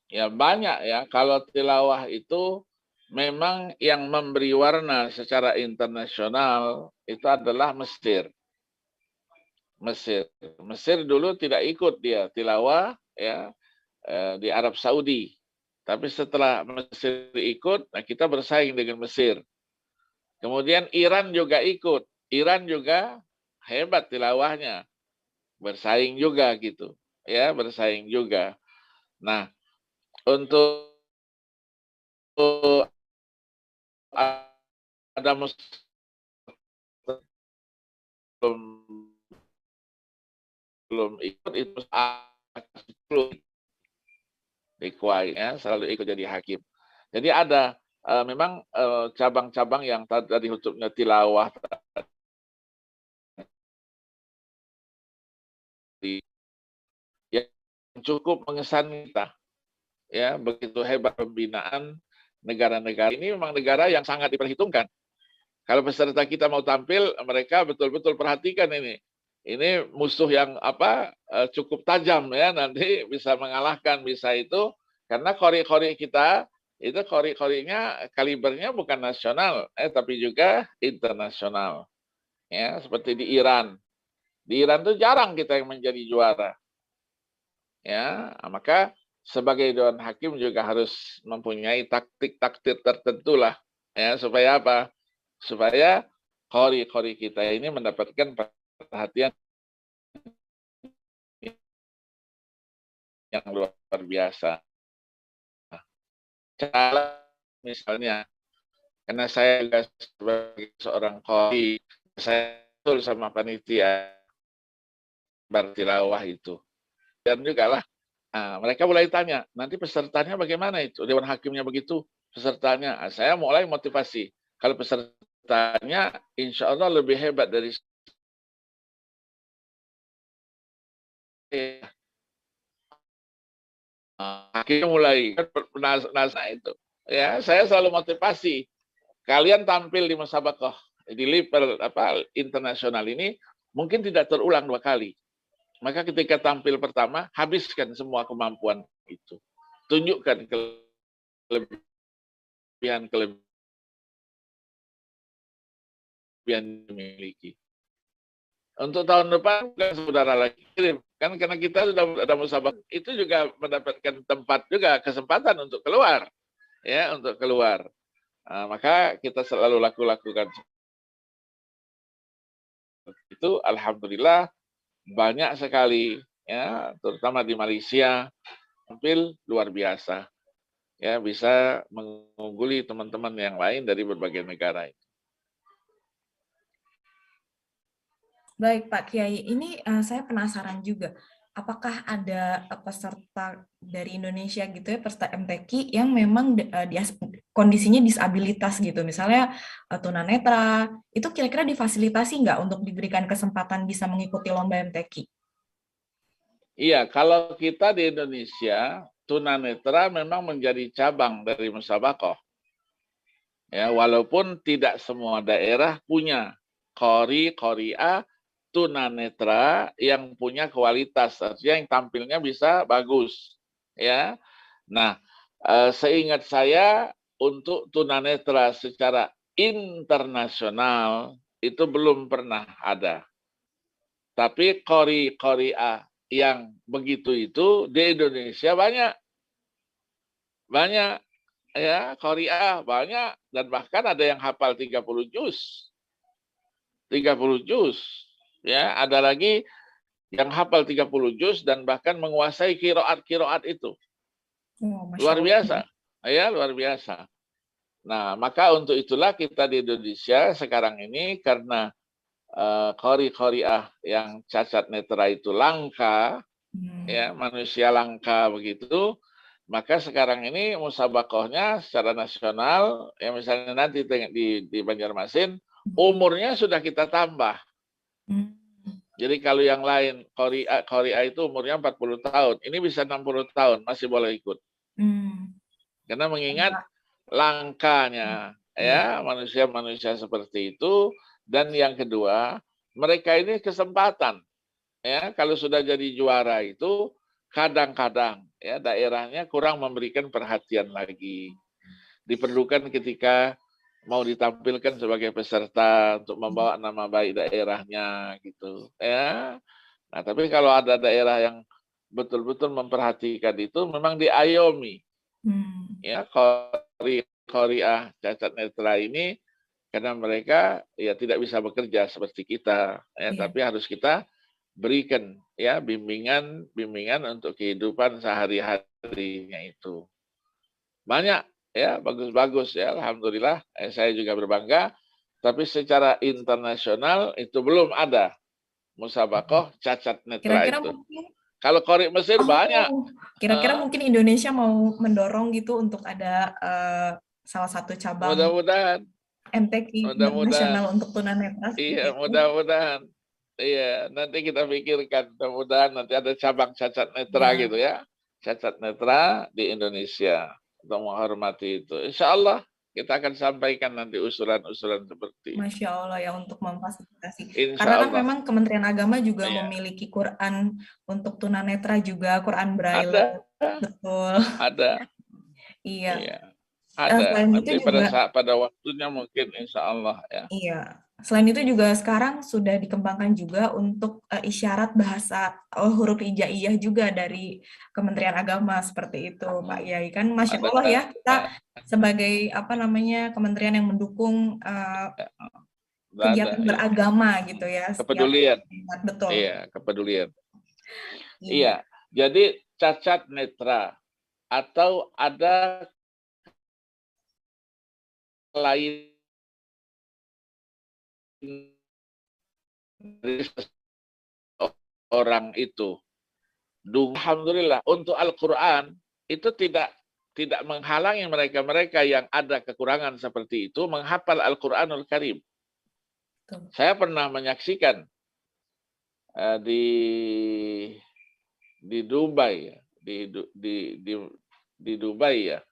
ya banyak ya. Kalau tilawah itu memang yang memberi warna secara internasional itu adalah Mesir. Mesir. Mesir dulu tidak ikut dia tilawah ya di Arab Saudi. Tapi setelah Mesir ikut, nah kita bersaing dengan Mesir. Kemudian Iran juga ikut. Iran juga hebat tilawahnya. Bersaing juga gitu. Ya, bersaing juga. Nah, untuk ada belum belum ikut itu di Kuwait ya, selalu ikut jadi hakim. Jadi ada memang cabang-cabang yang tadi hutubnya tilawah tadi yang cukup mengesan kita ya, begitu hebat pembinaan negara-negara ini. Memang negara yang sangat diperhitungkan. Kalau peserta kita mau tampil, mereka betul-betul perhatikan ini. Ini musuh yang cukup tajam ya, nanti bisa mengalahkan, bisa itu, karena kori-kori kita itu kori-korinya kalibernya bukan nasional, tapi juga internasional. Ya, seperti di Iran. Di Iran tuh jarang kita yang menjadi juara. Ya, maka sebagai Dewan Hakim juga harus mempunyai taktik-taktik tertentu lah, ya, supaya apa? Supaya kori-kori kita ini mendapatkan perhatian yang luar biasa. Cara misalnya, karena saya juga sebagai seorang kori, saya betul sama panitia bertilawah itu. Dan juga lah, mereka mulai tanya, nanti pesertanya bagaimana itu? Dewan Hakimnya begitu, pesertanya. Saya mulai motivasi. Kalau pesertanya, insya Allah lebih hebat dari saya. Akhirnya mulai nasa itu. Ya, saya selalu motivasi. Kalian tampil di musabakoh di level internasional ini mungkin tidak terulang 2 kali. Maka ketika tampil pertama, habiskan semua kemampuan itu. Tunjukkan kelebihan-kelebihan yang dimiliki. Untuk tahun depan kan saudara lagi kirim, kan karena kita sudah ada musabak, itu juga mendapatkan tempat juga, kesempatan untuk keluar, ya, untuk keluar. Maka kita selalu lakukan itu. Alhamdulillah banyak sekali, ya, terutama di Malaysia tampil luar biasa, ya, bisa mengungguli teman-teman yang lain dari berbagai negara. Baik, Pak Kiai, ini saya penasaran juga, apakah ada peserta dari Indonesia gitu ya, peserta MTQ yang memang kondisinya disabilitas gitu, misalnya tunanetra, itu kira-kira difasilitasi nggak untuk diberikan kesempatan bisa mengikuti lomba MTQ? Iya, kalau kita di Indonesia, tunanetra memang menjadi cabang dari musabakoh. Ya, walaupun tidak semua daerah punya kori-a tunanetra yang punya kualitas, artinya yang tampilnya bisa bagus. Ya, nah, seingat saya untuk tunanetra secara internasional itu belum pernah ada. Tapi kori-a yang begitu itu di Indonesia banyak. Banyak. Ya, Korea banyak, dan bahkan ada yang hafal 30 juz. 30 juz. Ya, ada lagi yang hafal 30 juz dan bahkan menguasai kiroat itu. Oh, Masya Luar Allah. biasa. Ya, luar biasa. Nah, maka untuk itulah kita di Indonesia sekarang ini, karena kori-koriah yang cacat netra itu langka, ya, manusia langka begitu, maka sekarang ini musabakohnya secara nasional, ya, misalnya nanti di Banjarmasin, umurnya sudah kita tambah. Jadi kalau yang lain, Korea itu umurnya 40 tahun, ini bisa 60 tahun, masih boleh ikut. Karena mengingat langkanya ya manusia-manusia seperti itu, dan yang kedua mereka ini kesempatan ya, kalau sudah jadi juara itu kadang-kadang ya daerahnya kurang memberikan perhatian lagi. Diperlukan ketika mau ditampilkan sebagai peserta untuk membawa nama baik daerahnya gitu ya. Nah, tapi kalau ada daerah yang betul-betul memperhatikan itu memang diayomi. Ya, Korea cacat netra ini karena mereka ya tidak bisa bekerja seperti kita ya, tapi harus kita berikan ya bimbingan untuk kehidupan sehari-harinya itu. Banyak ya, bagus-bagus ya, alhamdulillah. Saya juga berbangga, tapi secara internasional itu belum ada musabaqah cacat netra Kira-kira itu. mungkin Kalau Kori Mesir banyak. Kira-kira mungkin Indonesia mau mendorong gitu untuk ada salah satu cabang Mudah-mudahan. MTQ internasional untuk tunanetra. Iya, mudah-mudahan. Iya, nanti kita pikirkan. Mudah-mudahan nanti ada cabang cacat netra gitu ya. Cacat netra di Indonesia untuk menghormati itu. Insya Allah kita akan sampaikan nanti usulan-usulan seperti itu. Masya Allah ya, untuk memfasilitasi. Insya Karena kan Allah. memang Kementerian Agama juga memiliki Quran untuk tunanetra juga, Quran Braille. Ada. Betul. Ada. Iya. Ada. Selain Nanti itu juga, pada waktunya mungkin insya Allah ya. Iya. Selain itu juga sekarang sudah dikembangkan juga untuk isyarat bahasa huruf hijaiyah juga dari Kementerian Agama seperti itu, Pak Yai. Kan Masya Allah ya, kita sebagai kementerian yang mendukung kegiatan beragama gitu ya. Kepedulian. Betul. Iya, kepedulian. Iya, jadi cacat netra atau ada lain orang itu. Alhamdulillah untuk Al-Quran itu tidak menghalangi mereka yang ada kekurangan seperti itu menghafal Al-Quranul Karim. Saya pernah menyaksikan di Dubai, di Dubai ya,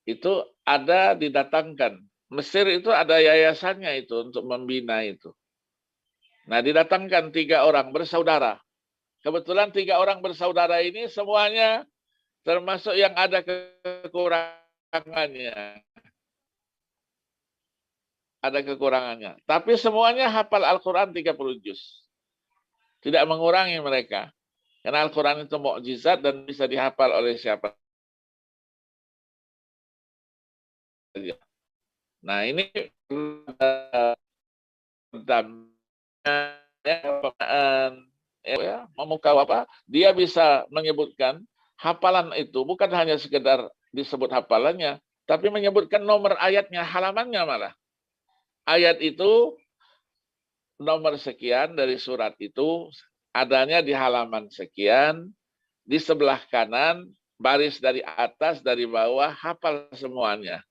itu ada didatangkan. Mesir itu ada yayasannya itu untuk membina itu. Nah, didatangkan 3 orang bersaudara. Kebetulan 3 orang bersaudara ini semuanya termasuk yang ada kekurangannya. Ada kekurangannya. Tapi semuanya hafal Al-Quran 30 juz. Tidak mengurangi mereka. Karena Al-Quran itu mukjizat dan bisa dihafal oleh siapa saja. Nah, ini memuka apa? Dia bisa menyebutkan hafalan itu bukan hanya sekedar disebut hafalannya, tapi menyebutkan nomor ayatnya, halamannya malah. Ayat itu nomor sekian dari surat itu adanya di halaman sekian, di sebelah kanan, baris dari atas, dari bawah, hafal semuanya.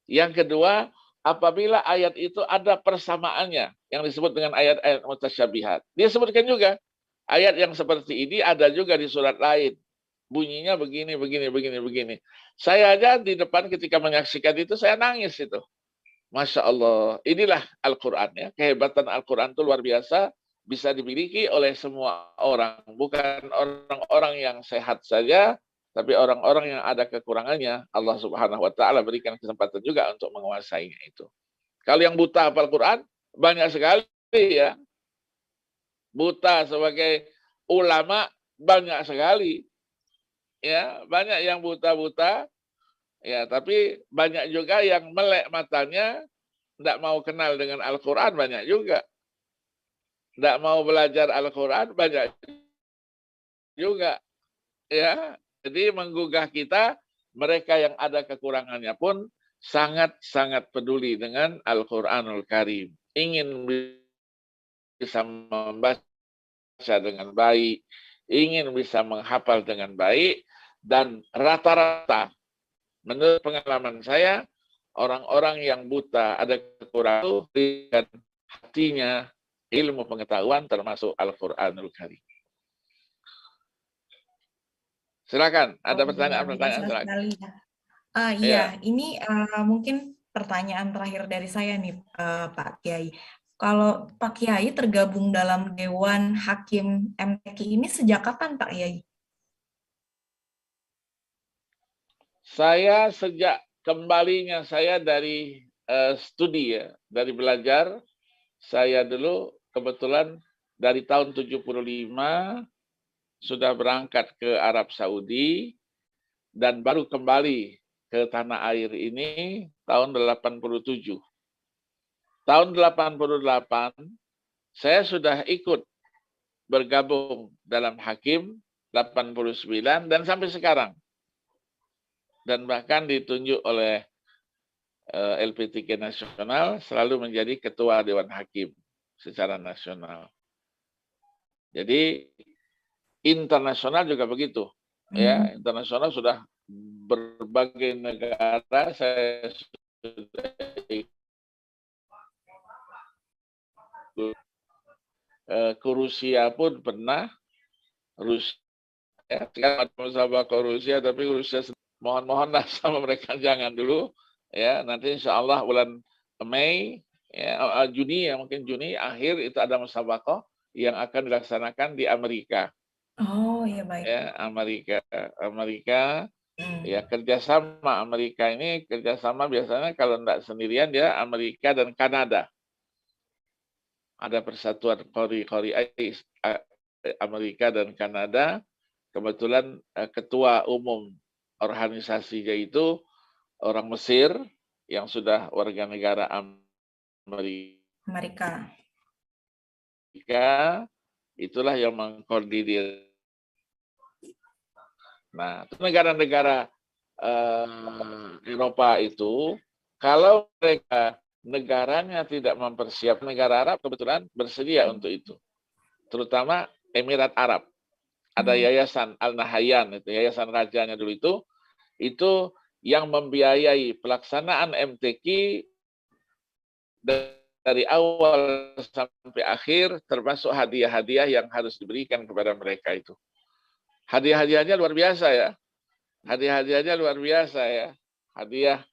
Yang kedua, apabila ayat itu ada persamaannya, yang disebut dengan ayat-ayat mutasyabihat. Dia sebutkan juga, ayat yang seperti ini ada juga di surat lain. Bunyinya begini, begini, begini, begini. Saya aja di depan ketika menyaksikan itu, saya nangis itu. Masya Allah, inilah Al-Quran ya. Kehebatan Al-Quran itu luar biasa, bisa dimiliki oleh semua orang. Bukan orang-orang yang sehat saja, tapi orang-orang yang ada kekurangannya, Allah Subhanahu wa Ta'ala berikan kesempatan juga untuk menguasainya itu. Kalau yang buta hafal Quran, banyak sekali ya. Buta sebagai ulama, banyak sekali. Ya, banyak yang buta-buta, ya, tapi banyak juga yang melek matanya, tidak mau kenal dengan Al-Quran, banyak juga. Tidak mau belajar Al-Quran, banyak juga. Ya, jadi menggugah kita, mereka yang ada kekurangannya pun sangat-sangat peduli dengan Al-Quranul Karim. Ingin bisa membaca dengan baik, ingin bisa menghafal dengan baik, dan rata-rata, menurut pengalaman saya, orang-orang yang buta ada kekurangan dan hatinya ilmu pengetahuan termasuk Al-Quranul Karim. Silakan, ada Oh, luar biasa pertanyaan-pertanyaan, silakan. sekali ya. Iya, Iya, ini mungkin pertanyaan terakhir dari saya nih, Pak Kiai. Kalau Pak Kiai tergabung dalam Dewan Hakim MTQ ini sejak kapan, Pak Kiai? saya sejak kembalinya saya dari studi ya, dari belajar, saya dulu kebetulan dari tahun 75 sudah berangkat ke Arab Saudi dan baru kembali ke tanah air ini tahun 87. Tahun 88 saya sudah ikut bergabung dalam Hakim 89 dan sampai sekarang. Dan bahkan ditunjuk oleh LPTK nasional selalu menjadi ketua Dewan Hakim secara nasional. Jadi internasional juga begitu. Ya, internasional sudah berbagai negara saya sudah ikut ke Rusia pun pernah. Rusia sekarang musabaqah ke Rusia, tapi Rusia mohon-mohonlah sama mereka jangan dulu. Ya, nanti insya Allah bulan Mei, ya, Juni ya mungkin Juni akhir itu ada musabaqah yang akan dilaksanakan di Amerika. Oh, iya baik. Ya, Amerika ya kerjasama Amerika ini kerjasama biasanya kalau tidak sendirian dia Amerika dan Kanada. Ada persatuan Amerika dan Kanada. Kebetulan ketua umum organisasinya itu orang Mesir yang sudah warga negara Amerika. Itulah yang mengkoordinir. Nah, negara-negara Eropa itu kalau mereka negaranya tidak mempersiapkan, negara Arab kebetulan bersedia untuk itu. Terutama Emirat Arab. Ada yayasan Al-Nahyan, itu yayasan rajanya dulu itu yang membiayai pelaksanaan MTQ dari awal sampai akhir, termasuk hadiah-hadiah yang harus diberikan kepada mereka itu. Hadiah-hadiahnya luar biasa ya. Hadiah-hadiahnya luar biasa ya. Hadiah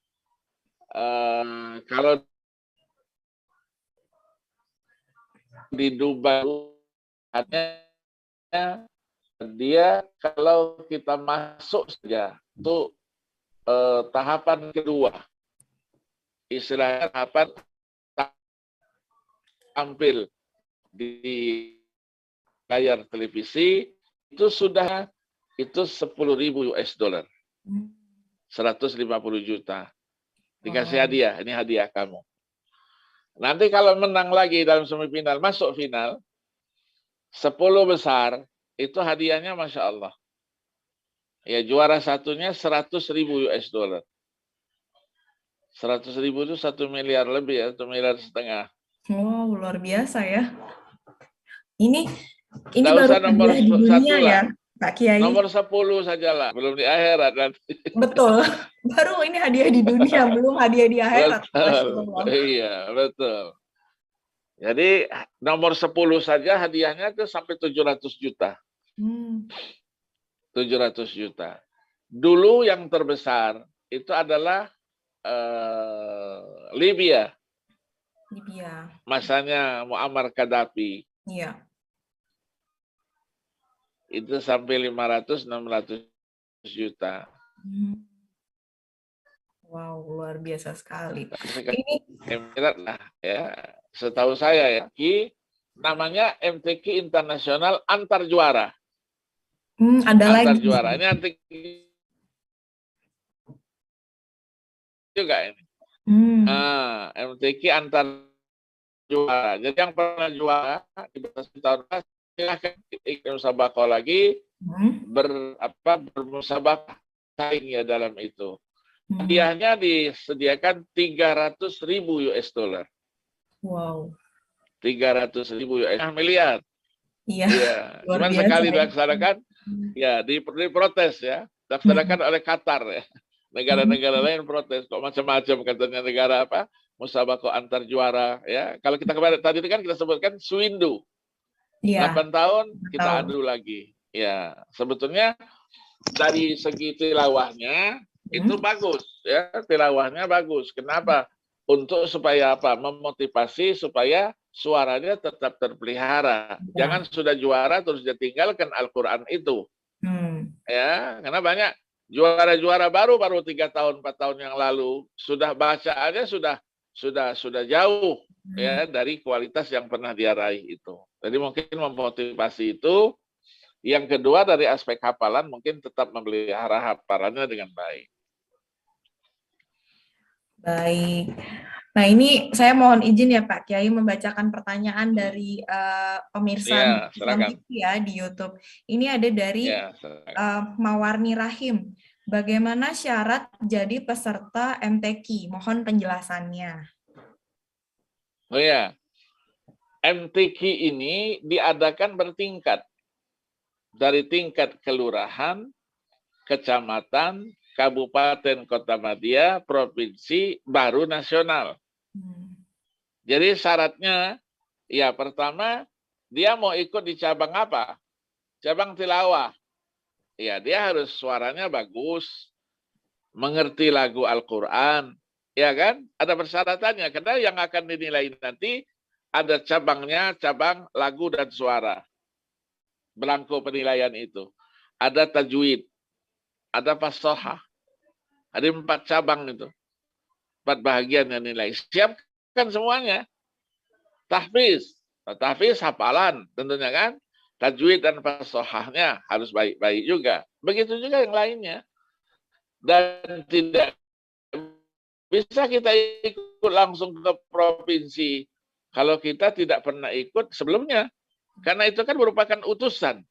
kalau di Dubai dia kalau kita masuk saja itu tahapan kedua, istilahnya tahapan tampil di layar televisi itu sudah itu 10.000 US dollar, 150 juta dikasih hadiah. Ini hadiah kamu. Nanti kalau menang lagi dalam semifinal, masuk final 10 besar itu hadiahnya Masya Allah. Ya juara satunya 100.000 US dollar. 100.000 itu 1 miliar lebih ya, 1,5 miliar. Wow, luar biasa ya. Ini Nggak baru usah nomor hadiah di dunia 1 ya, lah. Pak Kiai. Nomor 10 sajalah, belum di akhirat nanti. Betul. Baru ini hadiah di dunia, belum hadiah di akhirat. Betul. Iya, betul. Jadi nomor 10 saja hadiahnya itu sampai 700 juta. 700 juta. Dulu yang terbesar itu adalah Libya. Masanya Muammar Gaddafi. Iya. Itu sampai 500-600 juta. Wow, luar biasa sekali. Emirat lah ya. Setahu saya ya, namanya MTQ Internasional Antar Juara. Ada antar lagi. Juara. Ini MTQ juga ini. MTQ Antar Juara. Jadi yang pernah juara di atas tahun silahkan ikut musabaqah lagi, bermusabaqah saing ya dalam itu. Hadiahnya disediakan 300.000 US dollar. Wow. 300.000 US miliar. Iya. Ya. Cuman sekali dilaksanakan, ya diprotes ya, dilaksanakan oleh Qatar ya. Negara-negara lain protes kok macam-macam katanya negara apa musabaqah antar juara ya. Kalau kita kemarin tadi kan kita sebutkan Swindu. 8 tahun kita adu lagi. Ya, sebetulnya dari segi tilawahnya itu bagus ya, tilawahnya bagus. Kenapa? Untuk supaya apa? Memotivasi supaya suaranya tetap terpelihara. Jangan sudah juara terus ditinggalkan Al-Quran itu. Ya, karena banyak juara-juara baru 3 tahun 4 tahun yang lalu sudah bacaannya sudah jauh ya dari kualitas yang pernah dia raih itu. Jadi mungkin memotivasi itu. Yang kedua dari aspek hafalan mungkin tetap memelihara hafalannya dengan baik. Baik. Nah, ini saya mohon izin ya Pak Kiai membacakan pertanyaan dari pemirsa Islam TV ya di YouTube. Ini ada dari Mawarni Rahim. Bagaimana syarat jadi peserta MTQ? Mohon penjelasannya. Oh ya, MTQ ini diadakan bertingkat. Dari tingkat kelurahan, kecamatan, kabupaten, kota madya, provinsi, baru nasional. Jadi syaratnya, ya pertama, dia mau ikut di cabang apa? Cabang tilawah. Ya, dia harus suaranya bagus, mengerti lagu Al-Quran, ya kan? Ada persyaratannya, karena yang akan dinilai nanti ada cabangnya, cabang lagu dan suara. Belangko penilaian itu. Ada tajwid, ada fasohah, ada 4 cabang itu. 4 bahagian yang nilai. Siapkan semuanya. Tahfiz. Tahfiz hafalan tentunya kan. Tajwid dan fasohahnya harus baik-baik juga. Begitu juga yang lainnya. Dan tidak bisa kita ikut langsung ke provinsi kalau kita tidak pernah ikut sebelumnya. Karena itu kan merupakan utusan.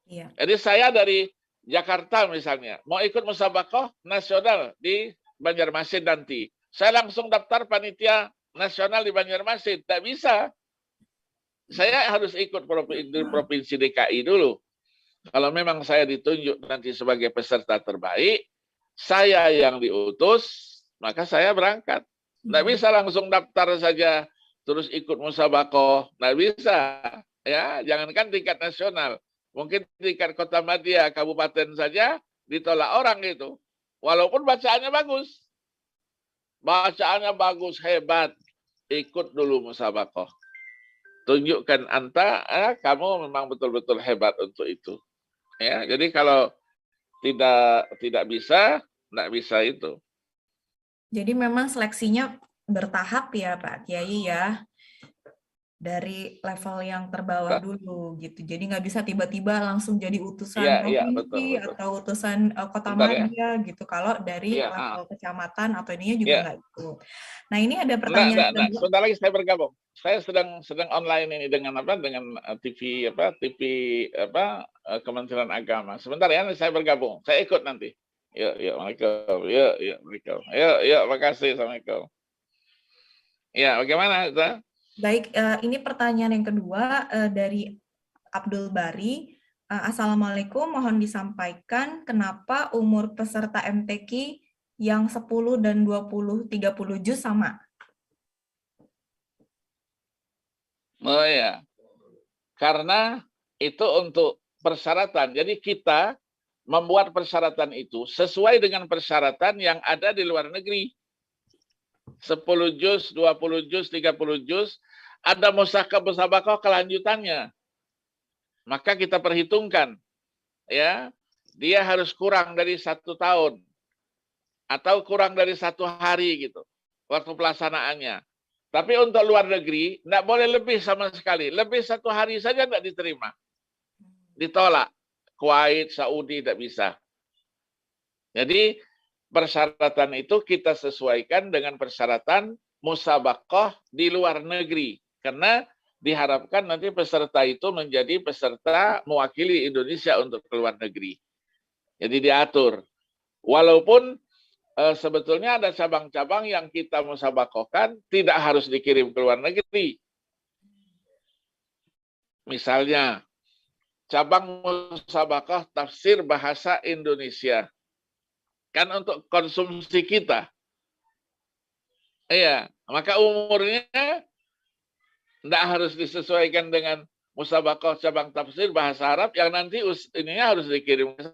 Iya. Jadi saya dari Jakarta misalnya, mau ikut musabaqah nasional di Banjarmasin nanti. Saya langsung daftar panitia nasional di Banjarmasin. Tidak bisa. Saya harus ikut provinsi DKI dulu. Kalau memang saya ditunjuk nanti sebagai peserta terbaik, saya yang diutus, maka saya berangkat. Tidak bisa langsung daftar saja, terus ikut musabaqah. Tidak bisa. Ya, jangankan tingkat nasional, mungkin tingkat kota madya, kabupaten saja ditolak orang itu. Walaupun bacaannya bagus. Bacaannya bagus, hebat. Ikut dulu musabaqah. Tunjukkan kamu memang betul-betul hebat untuk itu. Ya, jadi kalau tidak bisa, tidak bisa itu. Jadi memang seleksinya bertahap ya Pak Kiai ya. Dari level yang terbawah dulu gitu. Jadi nggak bisa tiba-tiba langsung jadi utusan provinsi betul. atau utusan kota madya gitu. Kalau dari level kecamatan atau ininya juga nggak ikut. Nah, ini ada pertanyaan kedua. Sebentar lagi saya bergabung. Saya sedang online ini dengan TV Kementerian Agama. Sebentar ya, saya bergabung. Saya ikut nanti. Yuk, Assalamualaikum. Yuk, makasih. Assalamualaikum. Ya, bagaimana, Ustaz? Baik, ini pertanyaan yang kedua dari Abdul Bari. Assalamualaikum, mohon disampaikan kenapa umur peserta MTQ yang 10 dan 20, 30 juz sama? Oh ya, karena itu untuk persyaratan. Jadi kita membuat persyaratan itu sesuai dengan persyaratan yang ada di luar negeri. 10 juz, 20 juz, 30 juz, ada musabaqah kelanjutannya. Maka kita perhitungkan, ya, dia harus kurang dari 1 tahun atau kurang dari 1 hari gitu, waktu pelaksanaannya. Tapi untuk luar negeri, tidak boleh lebih sama sekali. Lebih 1 hari saja tidak diterima. Ditolak. Kuwait, Saudi tidak bisa. Jadi persyaratan itu kita sesuaikan dengan persyaratan musabaqah di luar negeri. Karena diharapkan nanti peserta itu menjadi peserta mewakili Indonesia untuk ke luar negeri. Jadi diatur. Walaupun sebetulnya ada cabang-cabang yang kita musabaqahkan tidak harus dikirim ke luar negeri. Misalnya, cabang musabaqah tafsir bahasa Indonesia. Kan untuk konsumsi kita. Iya, maka umurnya tidak harus disesuaikan dengan musabaqah cabang tafsir bahasa Arab yang nanti ininya harus dikirim ke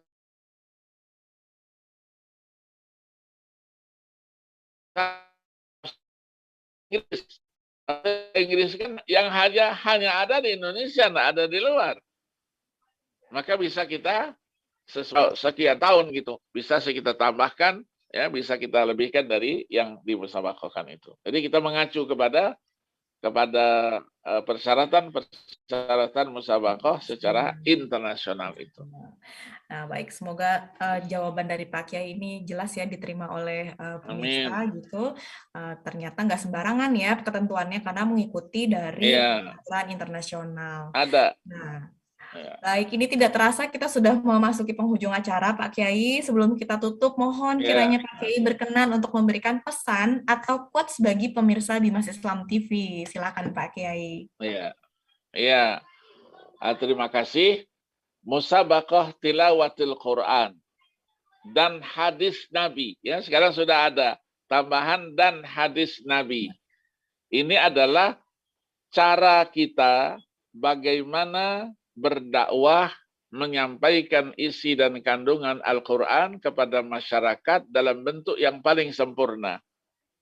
Inggris. Inggris kan yang hanya ada di Indonesia, nggak ada di luar. Maka bisa kita sekian tahun gitu, bisa kita tambahkan, ya bisa kita lebihkan dari yang dimusabaqahkan itu. Jadi kita mengacu kepada persyaratan musabaqah secara internasional itu. Nah, baik, semoga jawaban dari Pak Kiai ini jelas ya diterima oleh pemirsa gitu. Ternyata nggak sembarangan ya ketentuannya karena mengikuti dari peraturan internasional. Ada. Nah, baik, ini tidak terasa kita sudah memasuki penghujung acara, Pak Kiai. Sebelum kita tutup, mohon kiranya Pak Kiai berkenan untuk memberikan pesan atau quotes bagi pemirsa Bimas Islam TV. Silakan Pak Kiai. Iya. Terima kasih. Musabaqah tilawatil Quran dan hadis Nabi. Ya, sekarang sudah ada tambahan dan hadis Nabi. Ini adalah cara kita bagaimana berdakwah, menyampaikan isi dan kandungan Al-Quran kepada masyarakat dalam bentuk yang paling sempurna.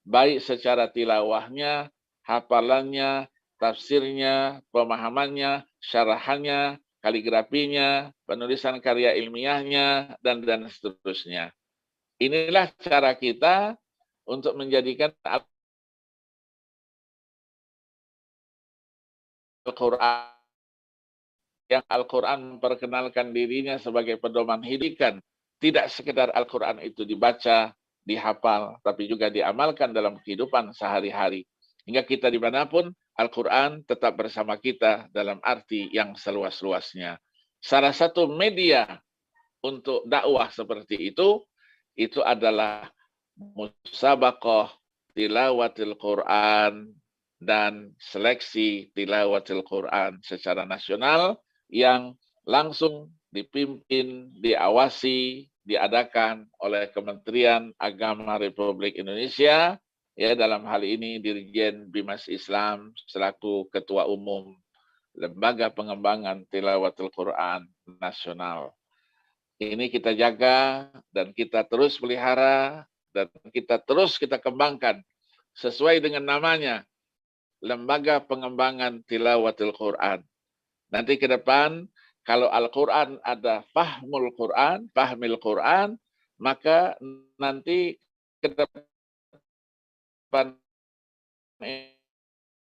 Baik secara tilawahnya, hafalannya, tafsirnya, pemahamannya, syarahannya, kaligrafinya, penulisan karya ilmiahnya, dan seterusnya. Inilah cara kita untuk menjadikan Al-Quran, yang Al-Quran memperkenalkan dirinya sebagai pedoman hidup. Tidak sekedar Al-Quran itu dibaca, dihafal, tapi juga diamalkan dalam kehidupan sehari-hari. Hingga kita dimanapun, Al-Quran tetap bersama kita dalam arti yang seluas-luasnya. Salah satu media untuk dakwah seperti itu adalah musabaqah tilawatil Quran dan seleksi tilawatil Quran secara nasional yang langsung dipimpin, diawasi, diadakan oleh Kementerian Agama Republik Indonesia, ya dalam hal ini Dirjen Bimas Islam selaku Ketua Umum Lembaga Pengembangan Tilawatul Quran Nasional. Ini kita jaga dan kita terus pelihara dan kita kembangkan sesuai dengan namanya, Lembaga Pengembangan Tilawatul Quran. Nanti ke depan kalau Al-Quran ada fahmil Quran, maka nanti ke depan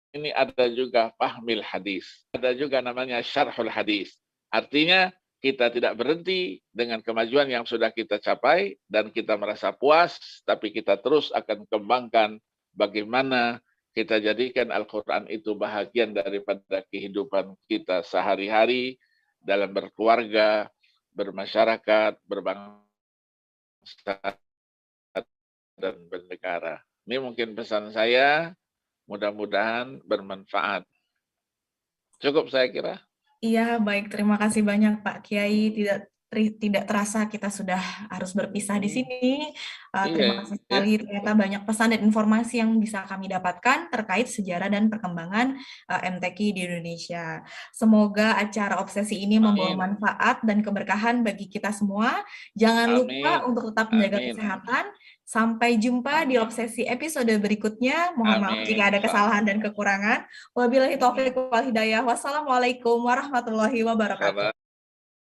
ini ada juga fahmil hadis. Ada juga namanya syarhul hadis. Artinya kita tidak berhenti dengan kemajuan yang sudah kita capai dan kita merasa puas, tapi kita terus akan kembangkan bagaimana kita jadikan Al-Quran itu bahagian daripada kehidupan kita sehari-hari dalam berkeluarga, bermasyarakat, berbangsa, dan bernegara. Ini mungkin pesan saya, mudah-mudahan bermanfaat. Cukup saya kira. Iya, baik. Terima kasih banyak Pak Kiai. Tidak terasa kita sudah harus berpisah di sini. Terima kasih sekali. Ternyata banyak pesan dan informasi yang bisa kami dapatkan terkait sejarah dan perkembangan MTQ di Indonesia. Semoga acara obsesi ini membawa manfaat dan keberkahan bagi kita semua. Jangan lupa untuk tetap menjaga kesehatan. Sampai jumpa di obsesi episode berikutnya. Mohon maaf jika ada kesalahan dan kekurangan. Wabillahi taufiq wal hidayah. Wassalamualaikum warahmatullahi wabarakatuh.